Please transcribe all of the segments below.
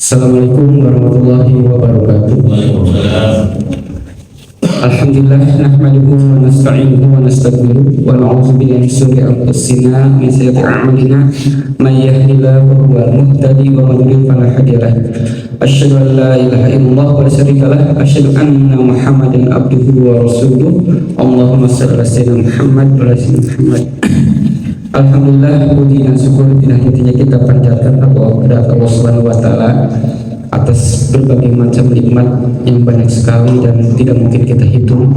Assalamualaikum warahmatullahi wabarakatuh. Alhamdulillah nahmaduhu wa nasta'inuhu wa nastaghfiruh wa na'udzu billahi min shururi anfusina wa min sayyiati a'malina may yahdihillahu huwal muhtadi wa man yudlil fala hadiya lahu. Asyhadu an la ilaha illallah wa la syarika lah, asyhadu anna Muhammadan abduhu wa rasuluh. Allahumma shalli ala sayyidina Muhammad wa ala sayyidina Muhammad. Alhamdulillah, puji dan syukur tidak hentinya kita panjatkan kepada Allah Subhanahu wa taala atas berbagai macam nikmat yang banyak sekali dan tidak mungkin kita hitung.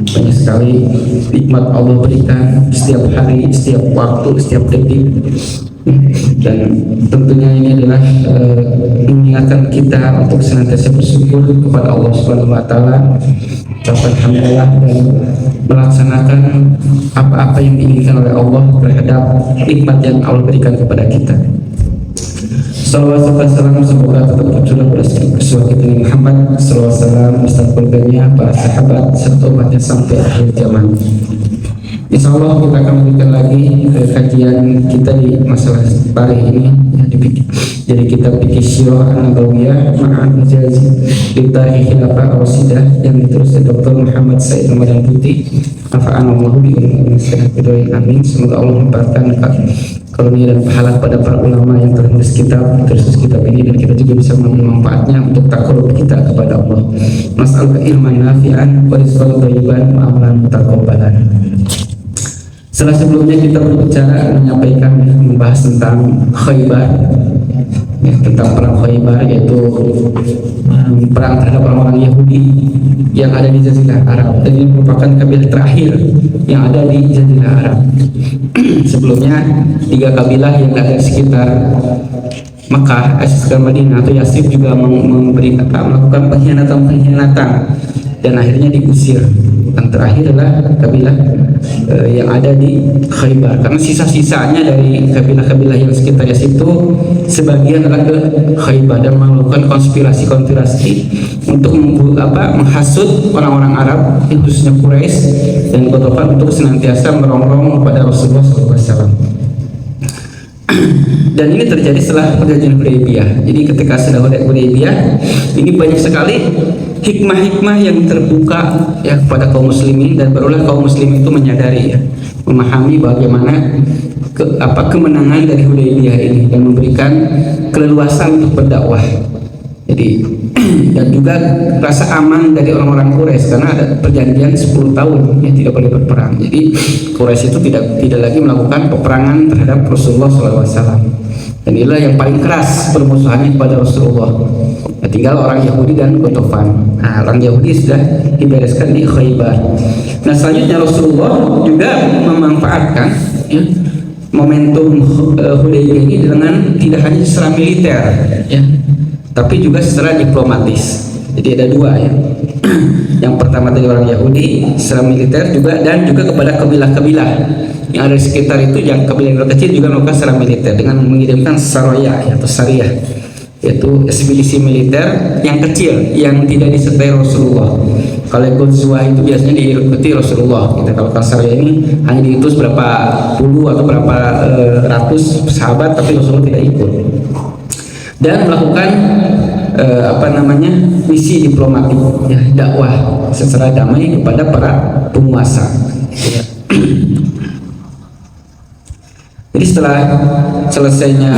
Banyak sekali nikmat Allah berikan setiap hari, setiap waktu, setiap detik. Dan tentunya ini adalah mengingatkan kita untuk senantiasa bersyukur kepada Allah Subhanahu wa taala, alhamdulillah, dan melaksanakan apa-apa yang diinginkan oleh Allah terhadap nikmat yang Allah berikan kepada kita. Salawat serta salam semoga tetap tercurah pada Rasul kita Muhammad sallallahu alaihi wasallam, beserta keluarganya, para sahabat serta umatnya sampai akhir zaman. Insya Allah kita akan lanjutkan lagi kajian kita di masalah tarikh ini ya, jadi kita fikih Sirah An-Nabawiyah Ma'an Mujazi di Tarikh Khilafah Ar-Rasyidiyah yang ditulis oleh Dr. Muhammad Said Ramadan Putih. Nafa'anallahu bi ilmihi wa amin. Semoga Allah memberkatkan karunia dan pahala pada para ulama yang telah menulis kitab ini, dan kita juga bisa mengambil manfaatnya untuk takarrub kita kepada Allah. Mas'al ilman nafi'an wa rizqan thayyiban wa amalan mutaqabbalan. Setelah sebelumnya kita berbicara menyampaikan membahas tentang Khaybar, ya, tentang perang Khaybar, yaitu perang terhadap orang-orang Yahudi yang ada di Jazirah Arab, dan ini merupakan kabilah terakhir yang ada di Jazirah Arab. Sebelumnya 3 kabilah yang ada di sekitar Mekah, sekitar Madinah atau Yasrib juga melakukan pengkhianatan dan akhirnya diusir. Yang terakhir adalah kabilah yang ada di Khaybar, karena sisa-sisanya dari kabilah-kabilah yang sekitar situ sebagian adalah ke Khaybar dan melakukan konspirasi untuk menghasut orang-orang Arab, khususnya Quraisy dan Ghatafan, untuk senantiasa merongrong kepada Rasulullah SAW. Dan ini terjadi setelah perjanjian Hudaybiyah. Jadi ketika sudah Hudaybiyah, ini banyak sekali hikmah-hikmah yang terbuka ya kepada kaum muslimin, dan barulah kaum muslimin itu menyadari ya, memahami bagaimana kemenangan dari Hudaybiyah ini dan memberikan keleluasan untuk berdakwah. Jadi dan juga rasa aman dari orang-orang Quraisy, karena ada perjanjian 10 tahun yang tidak boleh berperang. Jadi Quraisy itu tidak lagi melakukan peperangan terhadap Rasulullah SAW. Dan inilah yang paling keras permusuhannya kepada Rasulullah. Nah, tinggal orang Yahudi dan Ghatafan. Nah, orang Yahudi sudah dibereskan di Khaybar. Nah, selanjutnya Rasulullah juga memanfaatkan ya, momentum Hudaybiyah ini dengan tidak hanya secara militer ya, tapi juga secara diplomatis. Jadi ada 2 ya. Yang pertama dari orang Yahudi secara militer juga, dan juga kepada kabilah-kabilah yang ada di sekitar itu, yang kabilah yang kecil juga melakukan secara militer dengan mengirimkan saraya atau syariah, yaitu ekspedisi militer yang kecil yang tidak disertai Rasulullah. Kalau ikut Zuhah itu biasanya diikuti Rasulullah. Kalau syariah ini hanya diutus berapa puluh atau berapa ratus sahabat, tapi Rasulullah tidak ikut. Dan melakukan misi diplomatik ya, dakwah secara damai kepada para penguasa ya. Jadi setelah selesainya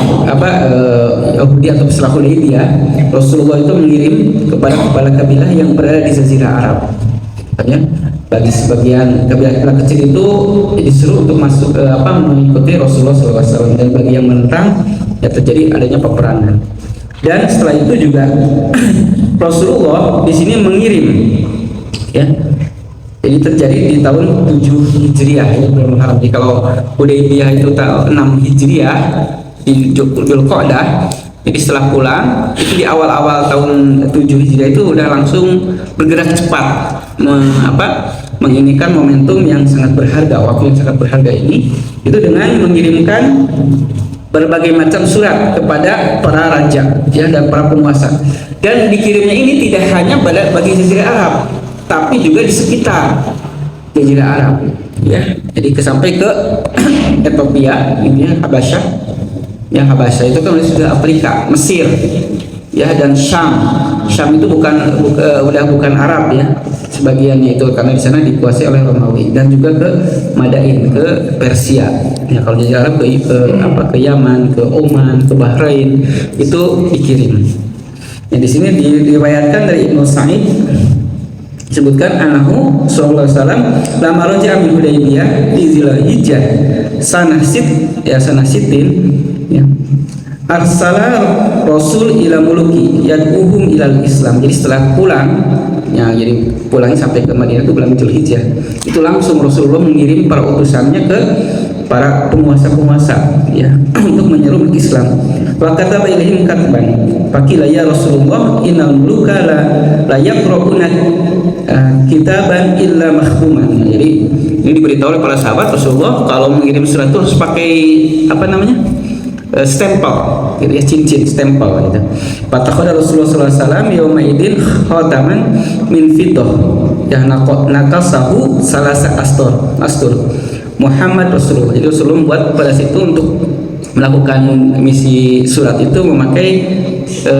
Yahudi atau setelah Hudaybiyah, Rasulullah itu mengirim kepada kepala kabilah yang berada di Jazirah Arab ya, bagi sebagian kabilah kecil itu disuruh untuk masuk mengikuti Rasulullah SAW, dan bagi yang menentang ya terjadi adanya peperangan. Dan setelah itu juga Rasulullah di sini mengirim ya. Jadi terjadi di tahun 7 Hijriah ya, bulan Muharram. Jadi kalau Hudaybiyah itu tahun 6 Hijriah di Dzulqa'dah. Jadi setelah pulang itu di awal-awal tahun 7 Hijriah itu udah langsung bergerak cepat menginginkan momentum yang sangat berharga, waktu yang sangat berharga ini, itu dengan mengirimkan berbagai macam surat kepada para raja ya, dan para penguasa. Dan dikirimnya ini tidak hanya bagi Jazirah Arab, tapi juga di sekitar Jazirah Arab ya. Jadi sampai ke Ethiopia ini ya, Habasyah. Yang Habasyah itu kan sudah Afrika, Mesir ya, dan Syam itu udah bukan Arab ya, sebagiannya itu karena di sana dikuasai oleh Romawi, dan juga ke Madain, ke Persia ya. Kalau di Arab ke Yaman, ke Oman, ke Bahrain itu dikirim ya. Di sini diriwayatkan dari Ibnu Sa'id disebutkan anahu sallallahu alaihi wasallam lama raja'a min Hudaybiyah di Dzulhijjah sanah sitin ya, arsala Rasul ila muluki yad'uhum ilal Islam. Jadi setelah pulang ya, jadi pulangnya sampai ke Madinah itu bulan Dzulhijjah, itu langsung Rasulullah mengirim para utusannya ke para penguasa-penguasa ya untuk menyeru Islam. Wa kataba ilaihim katban faqila ya Rasulullah innal muluka la yaqra'una kitaban illa makhbuman. Jadi ini diberitahu oleh para sahabat Rasulullah kalau mengirim surat itu harus pakai apa namanya, stempel gitu ya, cincin stempel gitu. Fatakhadha Rasulullah sallallahu alaihi wasallam yauma idin khataman min fiddah ya naqasahu salasa astur Muhammad Rasulullah. Jadi Rasulullah buat pada situ untuk melakukan misi surat itu memakai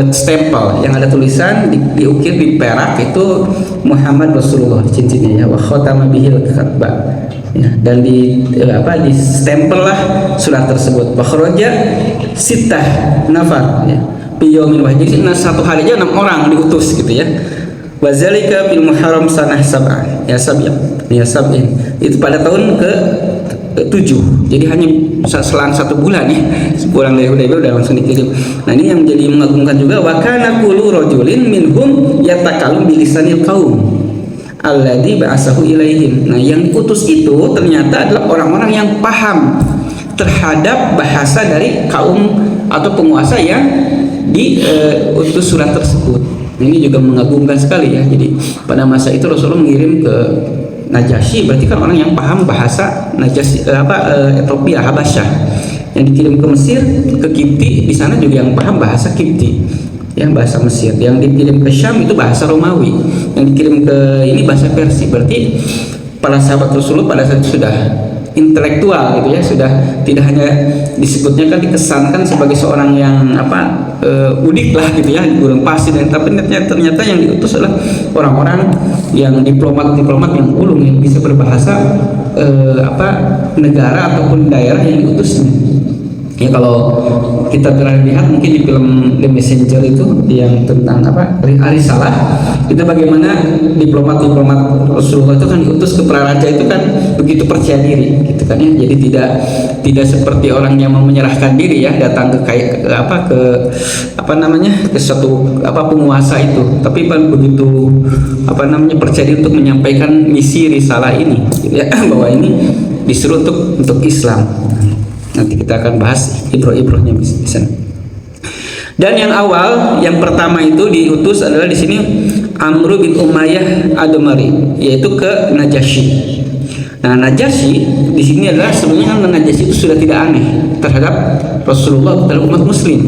stempel yang ada tulisan diukir di perak itu Muhammad Rasulullah cincinnya ya, wa khatama bihil khatba ya, dan di stempel lah surat tersebut. Wa kharaja sittah nafar ya fi yaumin wahid. Jadi satu hari aja 6 orang diutus gitu ya. Wa zalika fil Muharram sanah sab'ah ya sab'in itu pada tahun ke-7. Jadi hanya selang 1 bulan ya, pulang dari Hudaybiyah udah langsung dikirim. Nah ini yang menjadi mengagumkan juga, wa kana kullu rajulin minhum yatakallamu bilisanil qaum alladzi ba'asahu ilaihim. Nah yang diutus itu ternyata adalah orang-orang yang paham terhadap bahasa dari kaum atau penguasa yang diutus surat tersebut. Nah, ini juga mengagumkan sekali ya. Jadi pada masa itu Rasulullah mengirim ke Najasyi, berarti kan orang yang paham bahasa Najasyi Ethiopia, Habasyah. Yang dikirim ke Mesir, ke Kipti, di sana juga yang paham bahasa Kipti, ya bahasa Mesir. Yang dikirim ke Syam itu bahasa Romawi. Yang dikirim ke ini bahasa Persia. Berarti para sahabat Rasulullah pada saat itu sudah intelektual gitu ya, sudah tidak hanya disebutnya kan dikesankan sebagai seorang yang udik lah gitu ya, gurung pasir, tapi ternyata yang diutus adalah orang-orang yang diplomat yang ulung, yang bisa berbahasa negara ataupun daerah yang diutusnya. Ya kalau kita pernah lihat mungkin di film The Messenger itu yang tentang Risalah, itu bagaimana diplomat Rasulullah itu kan diutus ke praraja itu kan begitu percaya diri gitu kan ya. Jadi tidak seperti orang yang mau menyerahkan diri ya, datang ke suatu penguasa itu, tapi begitu percaya diri untuk menyampaikan misi risalah ini gitu ya, bahwa ini disuruh untuk Islam. Nanti kita akan bahas ibroh-ibrohnya di sana. Dan yang pertama itu diutus adalah di sini Amr bin Umayyah Ad-Damari, yaitu ke Najasyi. Nah, Najasyi di sini adalah sebenarnya Najasyi itu sudah tidak aneh terhadap Rasulullah dan umat Muslim,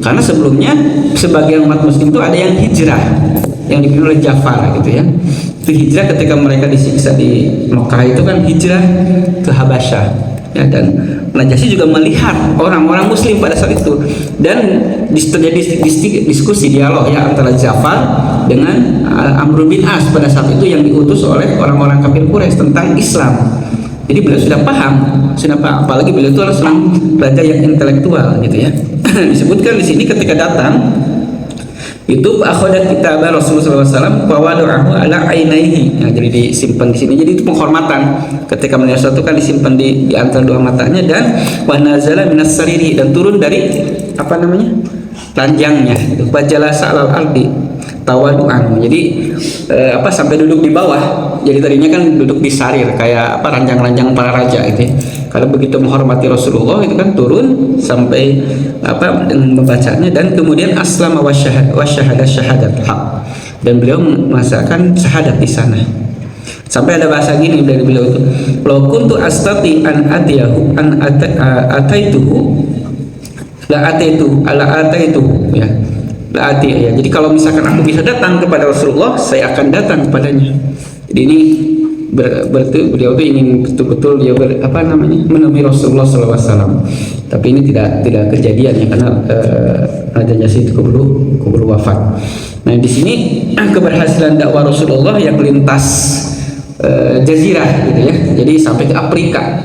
karena sebelumnya sebagian umat Muslim itu ada yang hijrah, yang dipimpin oleh Ja'far gitu ya. Itu hijrah ketika mereka disiksa di Mekah, itu kan hijrah ke Habasyah ya. Dan Najasyi juga melihat orang-orang Muslim pada saat itu, dan terjadi diskusi dialog ya antara Ja'far dengan Amr bin As pada saat itu yang diutus oleh orang-orang kafir Quraisy tentang Islam. Jadi beliau sudah paham, apalagi beliau itu adalah seorang raja yang intelektual gitu ya. Disebutkan di sini ketika datang itu akhadha kitab Rasulullah SAW wa wada'ahu ala ainaihi. Nah, jadi disimpan di sini. Jadi itu penghormatan. Ketika melihat sesuatu kan disimpan di antara dua matanya, dan wa nazala minas sariri, dan turun dari ranjangnya. Wa jalasa alal ardi tawadu'an. Jadi sampai duduk di bawah. Jadi tadinya kan duduk di sarir kayak ranjang-ranjang para raja gitu ya. Kalau begitu menghormati Rasulullah itu kan turun sampai dengan membacanya, dan kemudian aslama wa syahada syahadat haq, dan beliau merasakan syahadat di sana. Sampai ada bahasa gini dari beliau itu, law kuntu astati an atiyahu an ataituhu la ataituhu ya. Ya. Jadi kalau misalkan aku bisa datang kepada Rasulullah, saya akan datang kepadanya. Jadi ini berarti beliau itu ingin betul-betul dia menemui Rasulullah SAW. Tapi ini tidak kejadian ya, karena Raja Najasyi itu keburu wafat. Nah di sini keberhasilan dakwah Rasulullah yang lintas jazirah gitu ya, jadi sampai ke Afrika.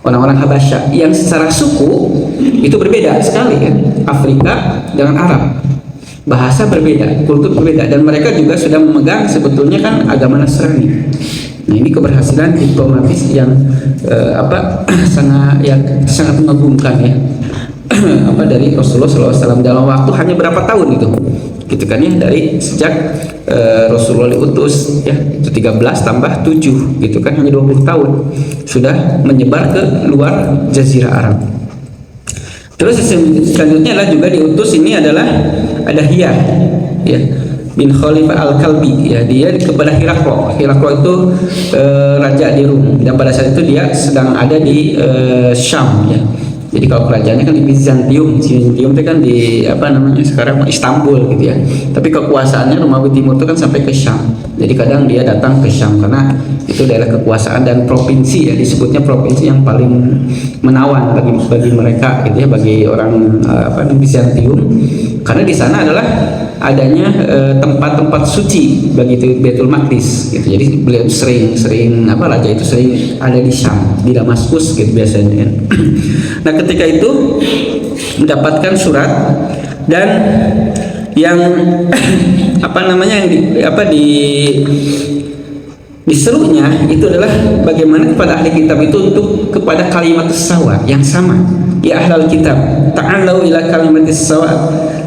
Orang-orang Habasyah yang secara suku itu berbeda sekali kan, Afrika dengan Arab, bahasa berbeda, kultur berbeda, dan mereka juga sudah memegang sebetulnya kan agama Nasrani. Nah ini keberhasilan diplomatis yang sangat mengagumkan ya dari Rasulullah SAW dalam waktu hanya berapa tahun itu gitu kan ya, dari sejak Rasulullah diutus ya, itu 13 tambah 7 gitu kan, hanya 20 tahun sudah menyebar ke luar Jazirah Arab. Terus selanjutnya adalah juga diutus ini adalah ada Hiyah ya bin Khalifah Al-Kalbi ya, dia kepada Heraklo itu raja di Rum, dan pada saat itu dia sedang ada di Syam ya. Jadi kalau kerajaannya kan di Bizantium itu kan di sekarang Istanbul gitu ya. Tapi kekuasaannya Romawi Timur itu kan sampai ke Syam. Jadi kadang dia datang ke Syam karena itu daerah kekuasaan dan provinsi ya, disebutnya provinsi yang paling menawan bagi mereka gitu ya, bagi orang Bizantium, karena di sana adalah adanya tempat-tempat suci bagi Baitul Maqdis gitu. Jadi beliau sering raja itu sering ada di Syam, di Damaskus gitu biasanya kan. Nah ketika itu mendapatkan surat, dan yang diserunya itu adalah bagaimana kepada ahli kitab itu untuk kepada kalimat sawa yang sama. Ya ahlal kitab, ta'alau ila kalimat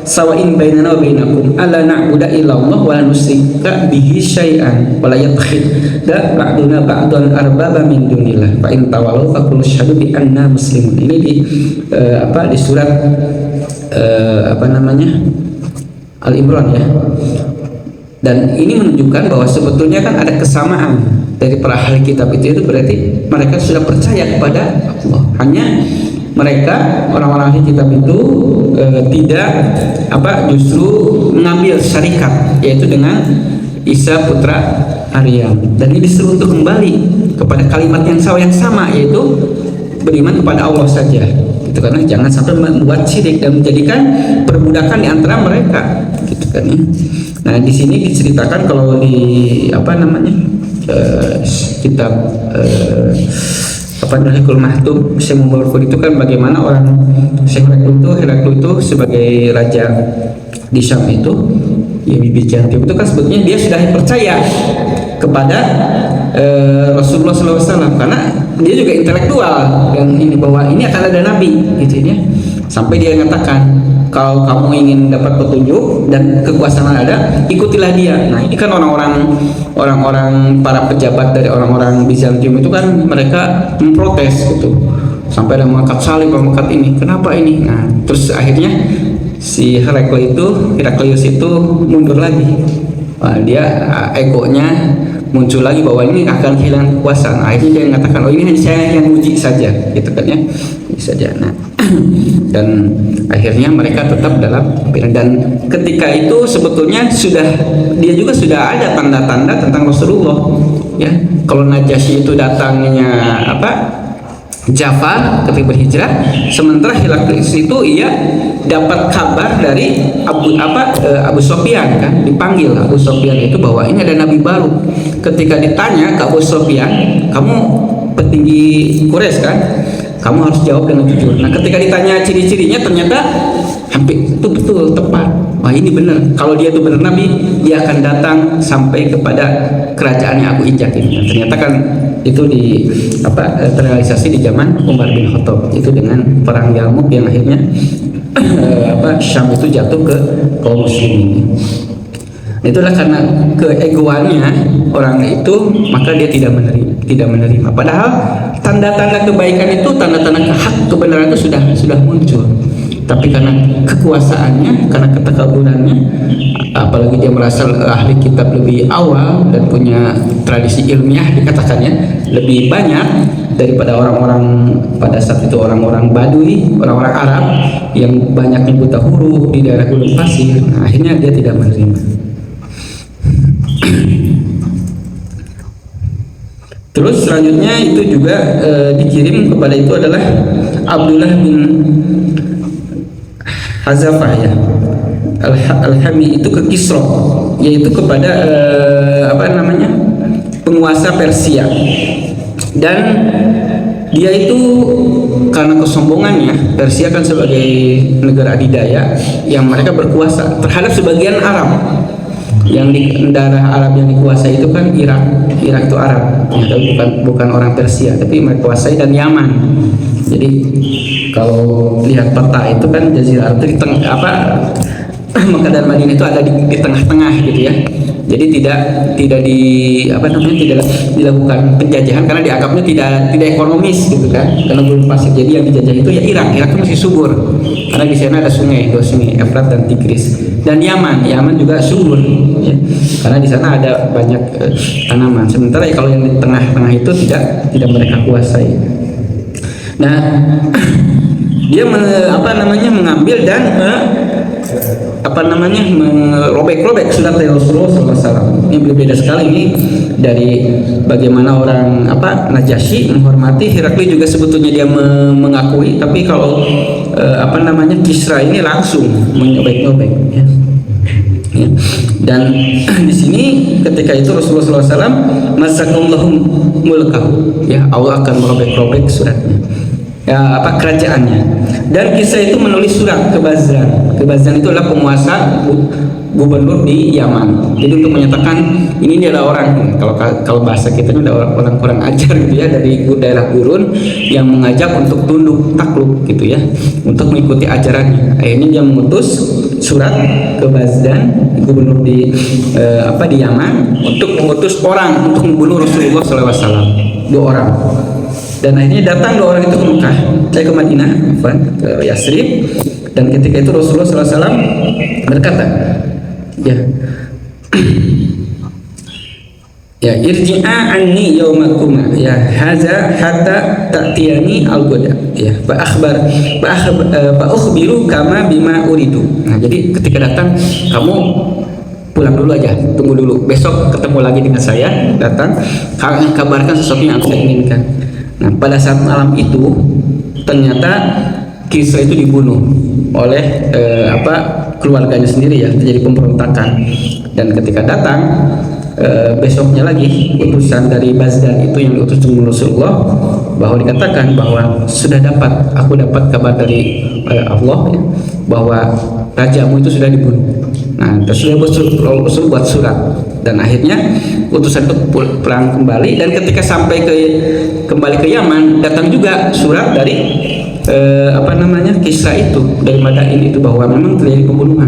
sawain bainana wa bainakum alla na'budu illallah wa la nusyrika bihi syai'an wa la yattakhidha ba'duna ba'dan arbaba min dunillah fa in tawallaw faqul asyhadu bi anna muslimun. Ini di surat Al-Imran ya. Dan ini menunjukkan bahwa sebetulnya kan ada kesamaan dari para ahli kitab itu berarti mereka sudah percaya kepada Allah. Hanya mereka orang-orang ahli kitab itu tidak justru mengambil syarikat, yaitu dengan Isa putra Maryam, dan ini disuruh untuk kembali kepada kalimat yang sama, yaitu beriman kepada Allah saja gitu, karena jangan sampai membuat syirik dan menjadikan perbudakan di antara mereka gitu kan ya. Nah di sini diceritakan kalau di kitab Hikul Mahtub Syekh Mubarak itu kan bagaimana orang Heraklu itu sebagai raja di Syam itu ya, Bizantium itu kan sebetulnya dia sudah percaya kepada Rasulullah SAW, karena dia juga intelektual yang ini bahwa ini akan ada nabi gitu ya, sampai dia mengatakan kalau kamu ingin dapat petunjuk dan kekuasaan ada, ikutilah dia. Nah ini kan orang-orang para pejabat dari orang-orang Bizantium itu kan mereka memprotes gitu, sampai ada mengangkat salib, mengangkat ini, kenapa ini? Nah terus akhirnya si Heraklius itu mundur lagi. Dia egonya muncul lagi bahwa ini akan hilang kekuasaan. Akhirnya dia mengatakan, oh ini hanya saya yang uji saja gitu kan ya, saja. Nah dan akhirnya mereka tetap dalam pikiran, dan ketika itu sebetulnya dia juga sudah ada tanda-tanda tentang Rasulullah ya. Kalau Najasyi itu datangnya Jafar ketika berhijrah, sementara Heraklius itu ia dapat kabar dari Abu Sofyan kan, dipanggil Abu Sofyan itu bahwa ini ada nabi baru. Ketika ditanya ke Abu Sofyan, kamu petinggi Quraisy kan, kamu harus jawab dengan jujur. Nah ketika ditanya ciri-cirinya ternyata hampir itu betul tepat. Wah ini benar, kalau dia itu benar nabi, dia akan datang sampai kepada kerajaannya Abu Ijak ini. Nah, ternyata kan itu terrealisasi di zaman Umar bin Khattab itu dengan perang Yarmuk yang akhirnya Syam itu jatuh ke kaum muslimin. Itulah karena keegoannya orang itu, maka dia tidak menerima. Padahal tanda-tanda kebaikan itu, tanda-tanda kebenaran itu sudah muncul. Tapi karena kekuasaannya, karena ketakaburannya, apalagi dia merasa ahli kitab lebih awal dan punya tradisi ilmiah dikatakannya lebih banyak daripada orang-orang pada saat itu, orang-orang Badui, orang-orang Arab yang banyaknya buta huruf di daerah gurun pasir. Nah, akhirnya dia tidak menerima. Terus selanjutnya itu juga dikirim kepada itu adalah Abdullah bin Hazafah ya. Al-Hami itu ke Kisra, yaitu kepada penguasa Persia. Dan dia itu karena kesombongannya, Persia kan sebagai negara adidaya yang mereka berkuasa terhadap sebagian Arab. Yang di daerah Arab yang dikuasai itu kan Irak itu Arab, bukan orang Persia, tapi mereka kuasai, dan Yaman. Jadi kalau lihat peta itu kan Jazirah Arab itu di Mekah dan Madinah itu ada di tengah-tengah gitu ya. Jadi tidak dilakukan penjajahan karena dianggapnya tidak ekonomis gitu kan, karena belum pasir. Jadi yang dijajah itu ya Irak itu masih subur karena di sana ada dua sungai Efrat dan Tigris. Dan Yaman juga subur ya, karena di sana ada banyak tanaman. Sementara kalau yang di tengah-tengah itu tidak mereka kuasai. Nah, dia mengambil dan merobek-robek surat dari Rasulullah SAW. Ini berbeda sekali ini dari bagaimana orang Najasyi menghormati. Herakli juga sebetulnya dia mengakui, tapi kalau Kisra ini langsung menyobek-nyobek ya. Ya. Dan di sini ketika itu Rasulullah SAW masakallahu mulkahu ya, Allah akan merobek-robek suratnya ya, kerajaannya. Dan kisah itu menulis surat ke Bazan. Bazan itu adalah penguasa gubernur di Yaman. Jadi untuk menyatakan ini adalah orang, kalau bahasa kita ini adalah orang kurang ajar gitu ya, dari daerah gurun yang mengajak untuk tunduk takluk gitu ya, untuk mengikuti ajarannya. Akhirnya dia mengutus surat ke Bazan, gubernur di Yaman, untuk mengutus orang untuk membunuh Rasulullah SAW. 2 orang. Dan akhirnya datang 2 orang itu ke Mekah, ke Madinah, ke Yasrib. Dan ketika itu Rasulullah SAW berkata, ya irji'a anni yaumakuma ya haza hatta ta'tiyani al-goda ya fa ukhbiru kama bima uridu. Nah, jadi ketika datang kamu pulang dulu aja, tunggu dulu, besok ketemu lagi dengan saya, datang kabarkan sesuatu yang aku inginkan. Nah, pada saat malam itu ternyata Kisra itu dibunuh oleh keluarganya sendiri ya, terjadi pemberontakan. Dan ketika datang besoknya lagi utusan dari Bazdan itu yang diutus dengan Rasulullah, bahwa dikatakan bahwa aku dapat kabar dari Allah ya, bahwa rajamu itu sudah dibunuh. Nah, Rasul buat surat, dan akhirnya utusan itu pulang kembali. Dan ketika sampai kembali ke Yaman, datang juga surat dari Kisra itu, dari Madain itu, bahwa memang terjadi pembunuhan.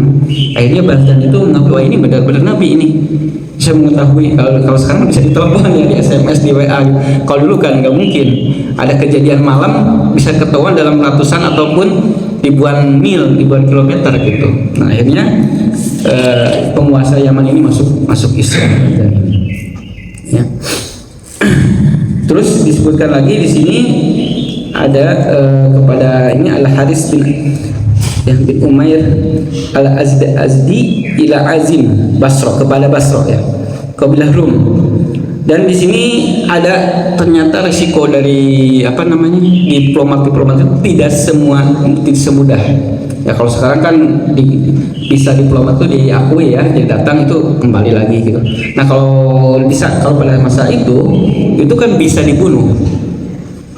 Akhirnya Bazdan itu mengaku, wah ini benar-benar Nabi ini. Saya mengetahui, kalau sekarang bisa ditelepon ya, di SMS, di WA. Kalau dulu kan nggak mungkin. Ada kejadian malam bisa ketahuan dalam ratusan ataupun ribuan kilometer gitu. Nah, akhirnya penguasa Yaman ini masuk Islam. Ya. Terus disebutkan lagi di sini ada kepada ini Al-Haris bin Umair Al-Azdi ila Azim Basra, kepada Basra ya, kabilah Rum. Dan di sini ada ternyata risiko dari diplomat itu tidak semudah ya. Kalau sekarang kan bisa diplomat itu diakui ya, jadi datang itu kembali lagi gitu. Nah, kalau pada masa itu kan bisa dibunuh,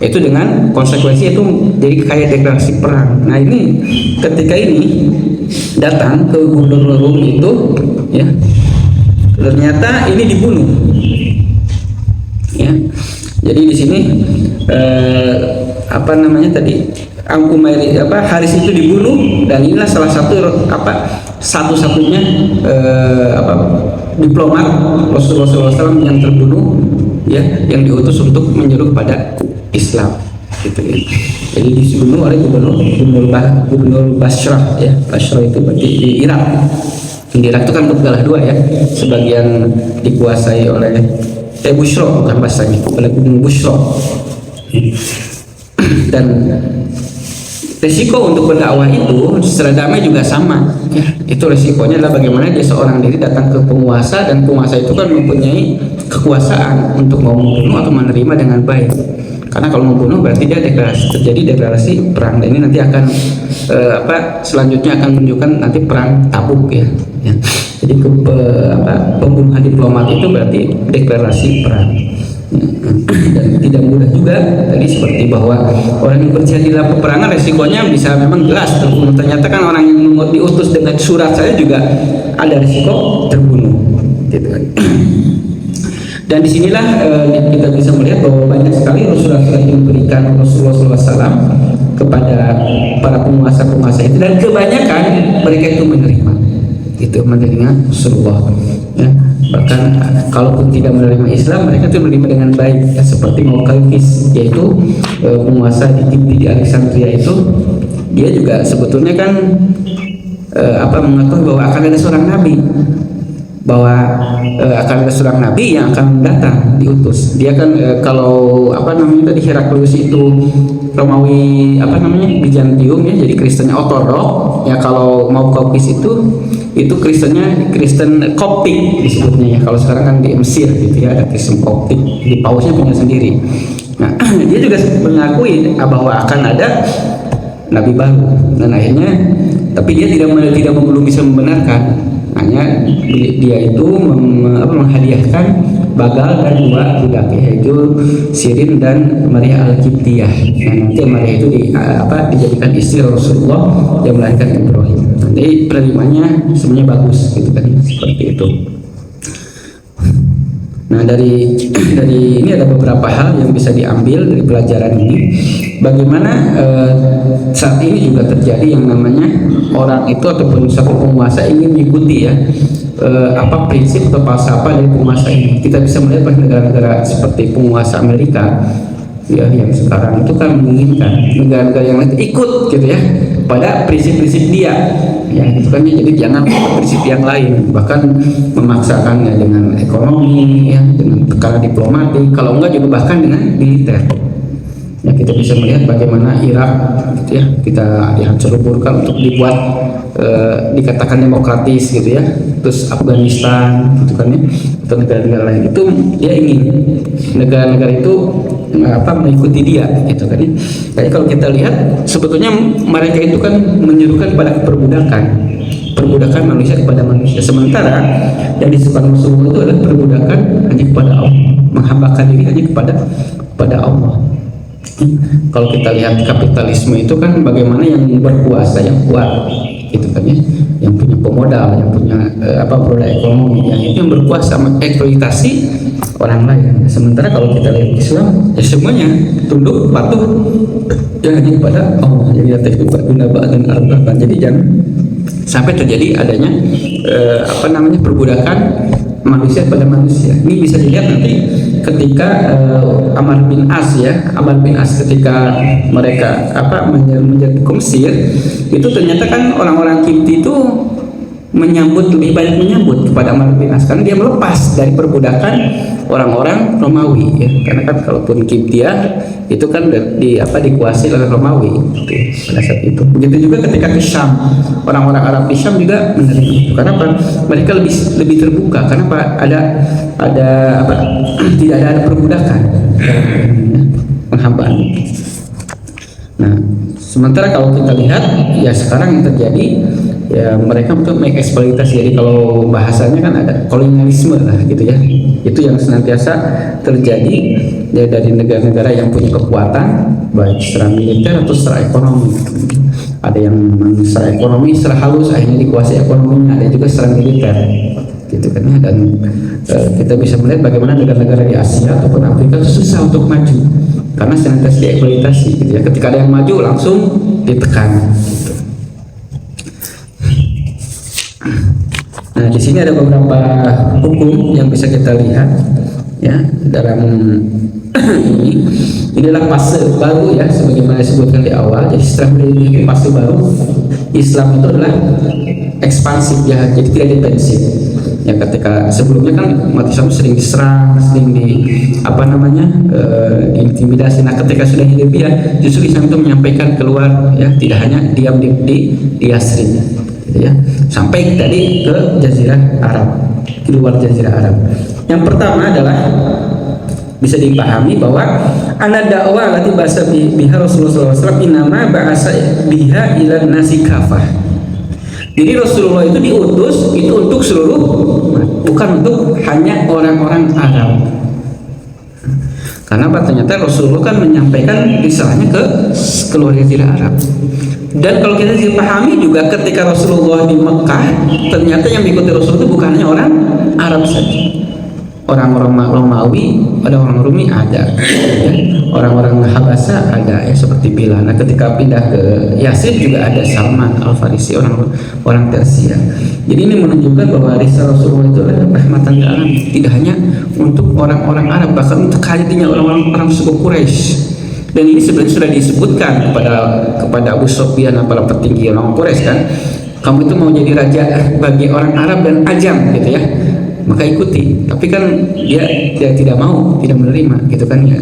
itu dengan konsekuensi itu jadi kayak deklarasi perang. Nah, ini ketika ini datang ke gubernur Rum itu ya, ternyata ini dibunuh ya. Jadi di sini Haris itu dibunuh, dan inilah salah satu satu-satunya diplomat Rasulullah SAW yang terbunuh ya, yang diutus untuk menyeru pada Islam gitu ya. Jadi dibunuh oleh gubernur Basrah ya. Basrah itu berarti di Irak. Di Irak itu kan berbelah 2 ya, sebagian dikuasai oleh Busra, bukan Basrah, oleh gubernur Busra. Dan resiko untuk berdakwah itu secara damai juga sama ya. Itu resikonya adalah bagaimana dia seorang diri datang ke penguasa, dan penguasa itu kan mempunyai kekuasaan untuk mau membunuh atau menerima dengan baik. Karena kalau membunuh berarti dia terjadi deklarasi perang, dan ini nanti akan selanjutnya akan menunjukkan nanti perang Tabuk ya. Jadi pembunuhan diplomat itu berarti deklarasi perang. Dan tidak mudah juga tadi seperti bahwa orang yang berjihad di dalam peperangan resikonya bisa memang jelas terbunuh. Ternyata kan orang yang diutus dengan surat saya juga ada risiko terbunuh gitu kan. Dan disinilah kita bisa melihat bahwa banyak sekali surat-surat yang diberikan Rasulullah SAW kepada para penguasa-penguasa itu, dan kebanyakan mereka itu menerima Rasulullah ya. Bahkan kalaupun tidak menerima Islam, mereka itu menerima dengan baik ya, seperti Muqawqis, yaitu penguasa di Alexandria itu, dia juga sebetulnya kan mengetahui bahwa akan ada seorang nabi, akan ada seorang nabi yang akan datang diutus. Dia kan kalau tadi Heraklius itu Romawi Bizantium ya, jadi Kristennya Ortodok ya. Kalau Muqawqis itu Kristen Koptik disebutnya ya. Kalau sekarang kan di Mesir gitu ya, ada Kristen Koptik, di pausnya punya sendiri. Nah dia juga mengakui bahwa akan ada nabi baru, dan akhirnya tapi dia belum bisa membenarkan. Hanya dia itu menghadiahkan Bagal dan dua budak, yaitu Sirin dan Maria Al-Qibtiyah. Nah, nanti Maria itu dijadikan istri Rasulullah yang melahirkan Ibrahim. Nanti penerimanya sebenarnya bagus gitu kan, seperti itu. Nah dari ini ada beberapa hal yang bisa diambil dari pelajaran ini. Bagaimana saat ini juga terjadi yang namanya orang itu ataupun satu penguasa ingin mengikuti ya prinsip atau falsafah dari penguasa ini. Kita bisa melihat pada negara-negara seperti penguasa Amerika ya, yang sekarang itu kan menginginkan negara-negara yang lain ikut gitu ya pada prinsip-prinsip dia ya, gitu kan ya. Jadi jangan prinsip yang lain, bahkan memaksakannya dengan ekonomi ya, dengan tekanan diplomatik, kalau enggak juga bahkan dengan militer ya. Kita bisa melihat bagaimana Irak gitu ya, kita dihancur-leburkan untuk dibuat dikatakan demokratis gitu ya. Terus Afghanistan gitu kan ya, atau negara-negara lain itu dia ingin negara-negara itu mengikuti dia gitu kan ya. Jadi kalau kita lihat sebetulnya mereka itu kan menyuruhkan pada perbudakan manusia kepada manusia, sementara yang disebut Rasulullah itu adalah perbudakan hanya kepada Allah, menghambakan diri hanya kepada Allah. Kalau kita lihat kapitalisme itu kan bagaimana yang berkuasa, yang kuat gitu kan ya, yang punya pemodal, yang punya roda ekonomi, yang itu yang berkuasa mengeksploitasi orang lain. Sementara kalau kita lihat Islam ya semuanya tunduk patuh ya hanya kepada Allah. Jadi itu guna dan arba'an. Jadi jangan sampai terjadi adanya perbudakan manusia pada manusia. Ini bisa dilihat nanti ketika Amr bin As ketika mereka menjadi ke Mesir itu, ternyata kan orang-orang Kipti itu lebih banyak menyambut kepada Amr bin As karena dia melepas dari perbudakan orang-orang Romawi ya. Karena kan kalaupun Kiptiah itu kan dikuasai oleh Romawi gitu, pada saat itu. Begitu juga ketika ke Syam, orang-orang Arab di Syam juga menerima itu. Karena mereka lebih terbuka, karena tidak ada perbudakan, penghambaan. Nah, sementara kalau kita lihat ya sekarang yang terjadi ya, mereka untuk mengeksploitasi. Jadi kalau bahasanya kan ada kolonialisme lah gitu ya, itu yang senantiasa terjadi ya dari negara-negara yang punya kekuatan baik secara militer atau secara ekonomi. Ada yang secara ekonomi, secara halus akhirnya dikuasai ekonominya, ada juga secara militer gitu kan ya. Dan kita bisa melihat bagaimana negara-negara di Asia ataupun Afrika itu susah untuk maju karena senantiasa dieksploitasi gitu ya. Ketika ada yang maju langsung ditekan gitu. Nah, di sini ada beberapa hukum yang bisa kita lihat ya dalam ini. Inilah fase baru ya, sebagaimana disebutkan di awal. Jadi setelah menjadi fase baru, Islam itu adalah ekspansif ya, jadi tidak defensif. Ya, ketika sebelumnya kan umat Islam sering diserang, sering diintimidasi. Nah, ketika sudah hidup ya, justru Islam itu menyampaikan keluar ya, tidak hanya diam di Yasrib gitu ya, sampai tadi ke Jazirah Arab, keluar Jazirah Arab. Yang pertama adalah bisa dipahami bahwa Ana dakwah lati bahasa biha Rasulullah SAW inama bahasa biha ila nasi kafah. Jadi Rasulullah itu diutus itu untuk seluruh, bukan untuk hanya orang-orang Arab. Karena apa? Ternyata Rasulullah kan menyampaikan risalahnya ke keluarga tidak Arab. Dan kalau kita dipahami juga ketika Rasulullah di Mekah, ternyata yang mengikuti Rasul itu bukan hanya orang Arab saja. Orang-orang Romawi, ada orang Rumi ada, ya. Orang-orang Habasa ada, ya seperti Bilal. Nah, ketika pindah ke Yasrib juga ada Salman Al-Farisi, orang Persia. Jadi ini menunjukkan bahwa risalah Rasulullah itu adalah rahmatan lil alamin, tidak hanya untuk orang-orang Arab, bahkan untuk hanya orang-orang suku Quraisy. Dan ini sebenarnya sudah disebutkan kepada Abu Sufyan dan para petinggi orang Quraisy kan, kamu itu mau jadi raja bagi orang Arab dan Ajam gitu ya, maka ikuti. Tapi kan dia tidak mau, tidak menerima gitu kan ya,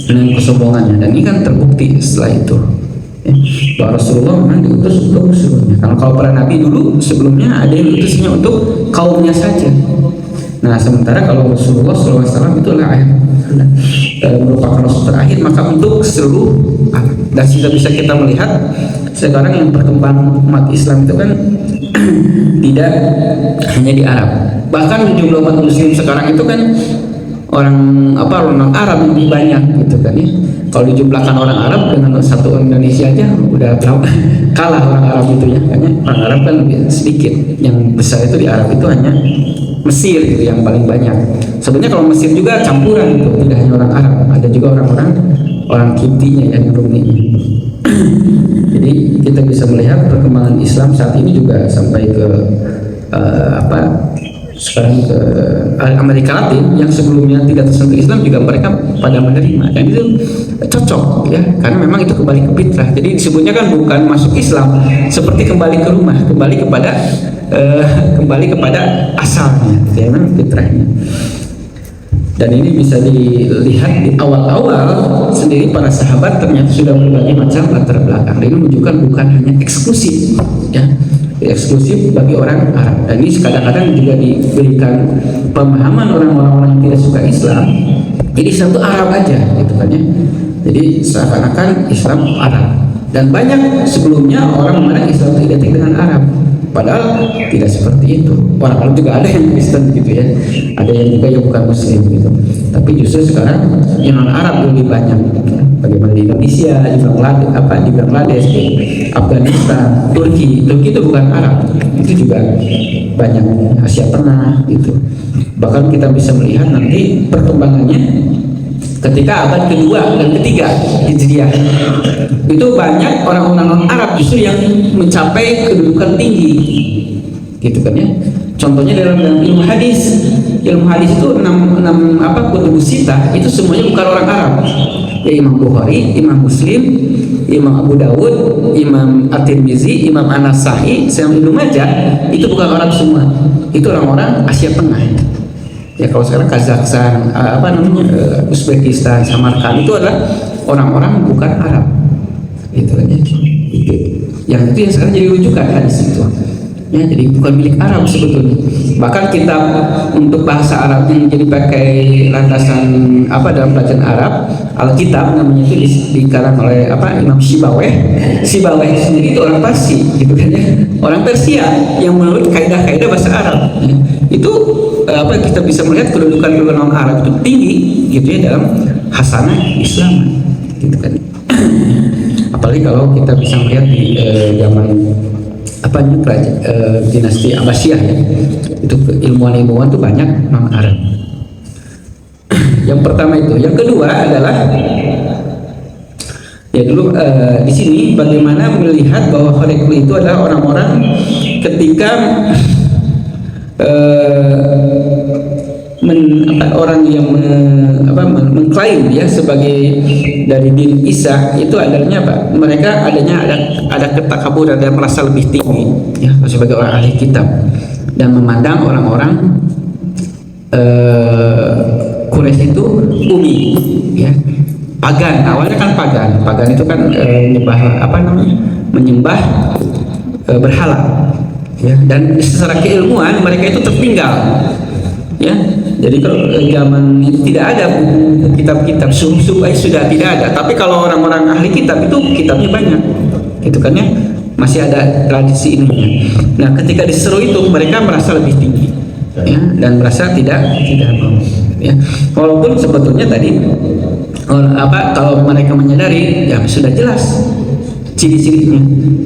dengan kesombongannya. Dan ini kan terbukti setelah itu ya, bahwa Rasulullah memang diutus untuk seluruhnya. Kalau para nabi dulu sebelumnya ada yang diutusnya untuk kaumnya saja. Nah sementara kalau Rasulullah SAW itulah merupakan Rasul terakhir, maka untuk seluruh alam. Dan bisa kita melihat sekarang yang perkembangan umat Islam itu kan tidak hanya di Arab, bahkan jumlah umat Muslim sekarang itu kan orang Arab yang lebih banyak gitu kan ya. Kalau dijumlahkan orang Arab dengan satu orang Indonesia aja udah kalah orang Arab itu ya, karena orang Arab kan lebih sedikit. Yang besar itu di Arab itu hanya Mesir gitu yang paling banyak. Sebenarnya kalau Mesir juga campuran itu, tidak hanya orang Arab, ada juga orang Kiptinya yang Rominya. Jadi kita bisa melihat perkembangan Islam saat ini juga sampai ke sekarang ke Amerika Latin yang sebelumnya tidak tersentuh Islam juga mereka pada menerima, dan itu cocok ya, karena memang itu kembali ke fitrah. Jadi disebutnya kan bukan masuk Islam, seperti kembali ke rumah, kembali kepada asalnya, ya, memang fitrahnya. Dan ini bisa dilihat di awal-awal sendiri para sahabat ternyata sudah berbagai macam latar belakang. Dan ini menunjukkan bukan hanya eksklusif ya, eksklusif bagi orang Arab. Dan ini kadang-kadang juga diberikan pemahaman orang-orang yang tidak suka Islam, jadi Islam itu Arab aja gitu kan ya. Jadi seakan-akan Islam Arab. Dan banyak sebelumnya orang memandang Islam itu identik dengan Arab, padahal tidak seperti itu. Orang Arab juga ada yang Kristen gitu ya, ada yang juga yang bukan Muslim gitu. Tapi justru sekarang yang non Arab lebih banyak ya. Bagaimana di Indonesia, di Bangladesh, di Afghanistan, Turki itu bukan Arab, itu juga banyak Asia Tengah gitu. Bahkan kita bisa melihat nanti perkembangannya ketika abad kedua dan ketiga Hijriah, itu banyak orang-orang Arab justru yang mencapai kedudukan tinggi gitu kan ya. Contohnya dalam ilmu hadis itu enam kutubus sittah itu semuanya bukan orang Arab ya, Imam Bukhari, Imam Muslim, Imam Abu Dawud, Imam At-Tirmizi, Imam An-Nasa'i, Imam Ibnu Majah, itu bukan Arab semua, itu orang-orang Asia Tengah ya. Kalau sekarang Kazakhstan, Uzbekistan, Samarkand itu adalah orang-orang bukan Arab gitu kan ya. Yang itu yang sekarang jadi rujukan hadis itu ya, jadi bukan milik Arab sebetulnya. Bahkan kitab untuk bahasa Arab yang jadi pakai landasan dalam pelajaran Arab, Alkitab namanya, itu dikarang oleh Imam Sibawayh sendiri itu orang Parsi gitu kan ya, orang Persia yang menurut kaidah-kaidah bahasa Arab ya. Itu kita bisa melihat kedudukan orang Arab itu tinggi gitu ya dalam hasanah Islam gitu kan. Apalagi kalau kita bisa melihat di zaman dinasti Abbasiyah ya, itu ilmuwan-ilmuwan itu banyak non Arab. Yang pertama itu. Yang kedua adalah ya dulu di sini bagaimana melihat bahwa Khalifah itu adalah orang-orang ketika orang yang mengklaim ya sebagai dari din Isa itu adanya mereka ada ketakabur, ada merasa lebih tinggi ya sebagai orang ahli kitab, dan memandang orang-orang Quraisy itu umi ya, pagan. Awalnya kan pagan itu kan menyembah berhala ya, dan secara keilmuan mereka itu tertinggal ya. Jadi kalau zaman itu tidak ada buku kitab-kitab, suhuf sudah tidak ada. Tapi kalau orang-orang ahli kitab itu kitabnya banyak, gitu kan ya, masih ada tradisi ilmunya. Nah, ketika diseru itu mereka merasa lebih tinggi, ya, dan merasa tidak mau, ya. Walaupun sebetulnya tadi kalau mereka menyadari, ya sudah jelas ciri-cirinya,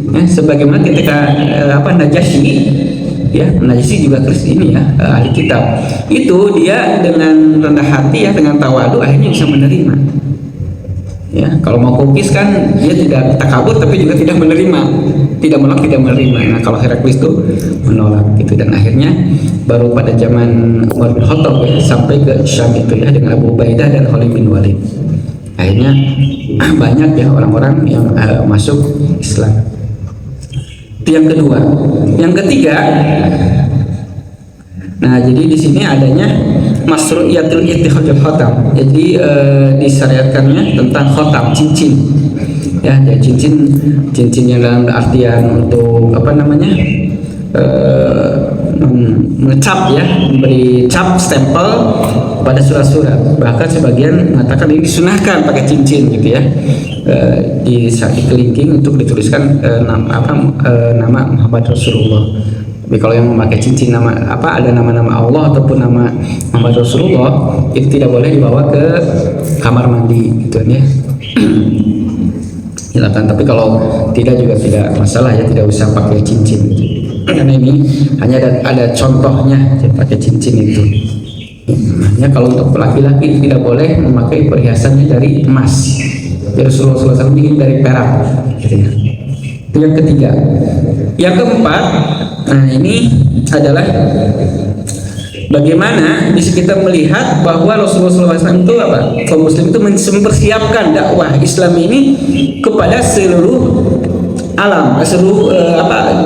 ya, sebagaimana ketika Najasyi. Ya, Najasyi juga ini ya, ahli kitab. Itu dia dengan rendah hati ya, dengan tawadu akhirnya bisa menerima. Ya, kalau mau kokis kan dia tidak takabur tapi juga tidak menerima, tidak menolak, tidak menerima. Nah, kalau Heraklius itu menolak gitu, dan akhirnya baru pada zaman Umar bin Khattab ya, sampai ke Syam itu ya dengan Abu Ubaidah dan Khalid bin Walid. Akhirnya banyak ya orang-orang yang masuk Islam. Itu yang kedua. Yang ketiga, nah jadi di sini adanya masru'iyatul ittikhadul khatam. Jadi disyariatkannya tentang khatam, cincin. Ya, jadi cincin yang dalam artian untuk mengecap ya, memberi cap stempel pada surat-surat. Bahkan sebagian mengatakan ini disunahkan pakai cincin gitu ya, di kelingking untuk dituliskan nama Muhammad Rasulullah. Tapi kalau yang memakai cincin ada nama-nama Allah ataupun nama Muhammad Rasulullah, itu tidak boleh dibawa ke kamar mandi gitu ya. Silakan, tapi kalau tidak juga tidak masalah ya, tidak usah pakai cincin gitu. Karena ini hanya ada contohnya pakai cincin itu. Hanya kalau untuk laki-laki tidak boleh memakai perhiasannya dari emas. Jadi Rasulullah SAW ingin dari perak. Gitu ya. Itu yang ketiga. Yang keempat, nah ini adalah bagaimana bisa kita melihat bahwa Rasulullah SAW itu kaum muslim itu mempersiapkan dakwah Islam ini kepada seluruh alam, seluruh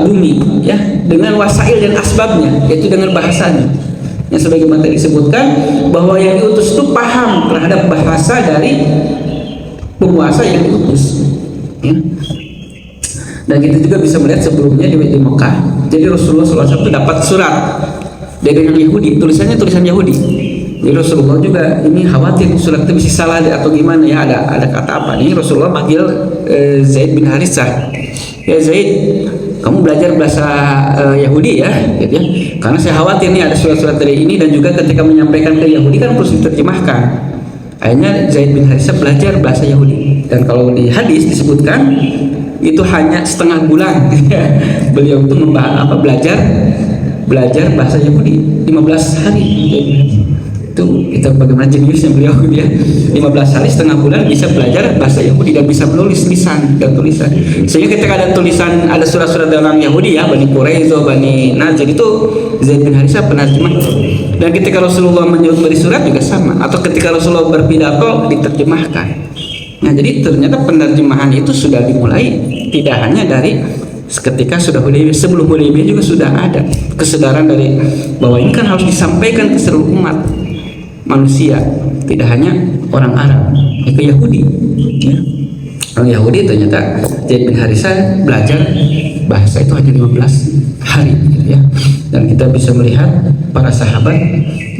bumi ya, dengan wasail dan asbabnya, yaitu dengan bahasanya. Yang sebagaimana tadi disebutkan bahwa yang diutus itu paham terhadap bahasa dari penguasa yang diutus ya. Dan kita juga bisa melihat sebelumnya di Mekah, jadi Rasulullah SAW itu dapat surat dari orang Yahudi, tulisan Yahudi. Jadi Rasulullah juga ini khawatir surat itu bisa salah atau gimana ya, ada kata apa nih. Rasulullah manggil Zaid bin Haritsah, ya Zaid, kamu belajar bahasa Yahudi ya, gitu ya, karena saya khawatir nih ada surat-surat dari ini, dan juga ketika menyampaikan ke Yahudi kan harus diterjemahkan. Akhirnya Zaid bin Haritsah belajar bahasa Yahudi, dan kalau di hadis disebutkan itu hanya setengah bulan beliau itu belajar bahasa Yahudi 15 hari. Itu bagaimana jeniusnya beliau dia, 15 hari setengah bulan bisa belajar bahasa Yahudi dan bisa menulis lisan dan tulisan. Sehingga ketika ada surat-surat dalam Yahudi ya, Bani Quraizo, Bani Najir, itu Zaid bin Haritsah penerjemah. Dan ketika Rasulullah menyuruh beri surat juga sama, atau ketika Rasulullah berpidato diterjemahkan. Nah, jadi ternyata penerjemahan itu sudah dimulai tidak hanya dari ketika sudah Hudaybiyah, sebelum Hudaybiyah juga sudah ada kesadaran dari bahwa ini kan harus disampaikan ke seluruh umat manusia, tidak hanya orang Arab, ke Yahudi ya. Orang Yahudi ternyata Zaid bin Haritsah belajar bahasa itu hanya 15 hari gitu ya. Dan kita bisa melihat para sahabat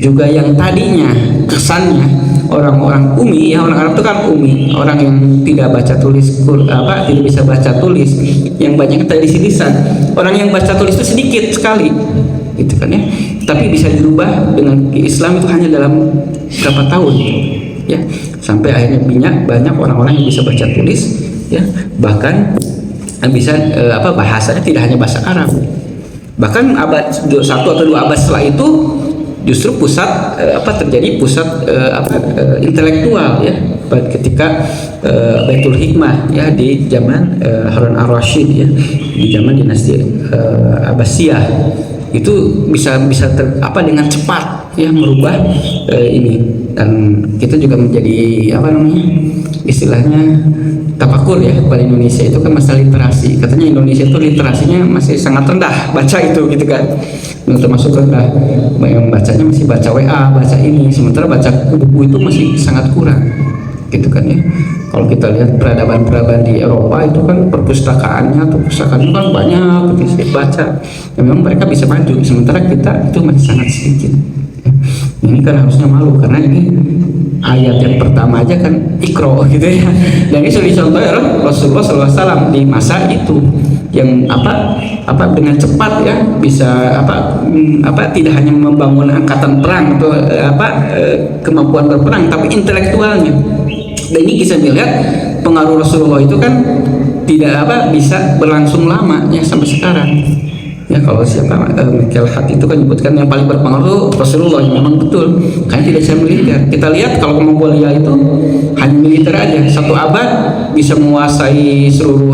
juga yang tadinya kesannya orang-orang umi ya, orang Arab itu kan umi, orang yang tidak baca tulis, tidak bisa baca tulis, yang banyak tradisi lisan. Orang yang baca tulis itu sedikit sekali gitu kan ya, tapi bisa dirubah dengan Islam itu hanya dalam berapa tahun ya, sampai akhirnya banyak orang-orang yang bisa baca tulis ya, bahkan bisa bahasanya tidak hanya bahasa Arab. Bahkan abad 1 atau 2 abad setelah itu justru terjadi pusat intelektual ya, ketika Baitul Hikmah ya di zaman Harun ar-Rasyid ya, di zaman dinasti Abbasiyah, itu bisa dengan cepat ya merubah ini. Dan kita juga menjadi istilahnya tafakur ya pada Indonesia itu kan masalah literasi. Katanya Indonesia itu literasinya masih sangat rendah, baca itu gitu kan, termasuk rendah, yang bacanya masih baca WA, baca ini, sementara baca buku itu masih sangat kurang gitu kan ya. Kalau kita lihat peradaban di Eropa itu kan perpustakaannya kan banyak, bisa baca, ya memang mereka bisa maju, sementara kita itu masih sangat sedikit. Ini kan harusnya malu karena ini ayat yang pertama aja kan ikro gitu ya. Dan ini sudah dicontoh oleh Rasulullah SAW di masa itu yang dengan cepat ya bisa tidak hanya membangun angkatan perang atau kemampuan berperang, tapi intelektualnya. Dan ini bisa dilihat pengaruh Rasulullah itu kan tidak bisa berlangsung lama ya sampai sekarang. Ya kalau siapa Michael Hart itu kan menyebutkan yang paling berpengaruh Rasulullah, yang memang betul karena tidak bisa militer. Kita lihat kalau Mongolia itu hanya militer aja, 1 abad bisa menguasai seluruh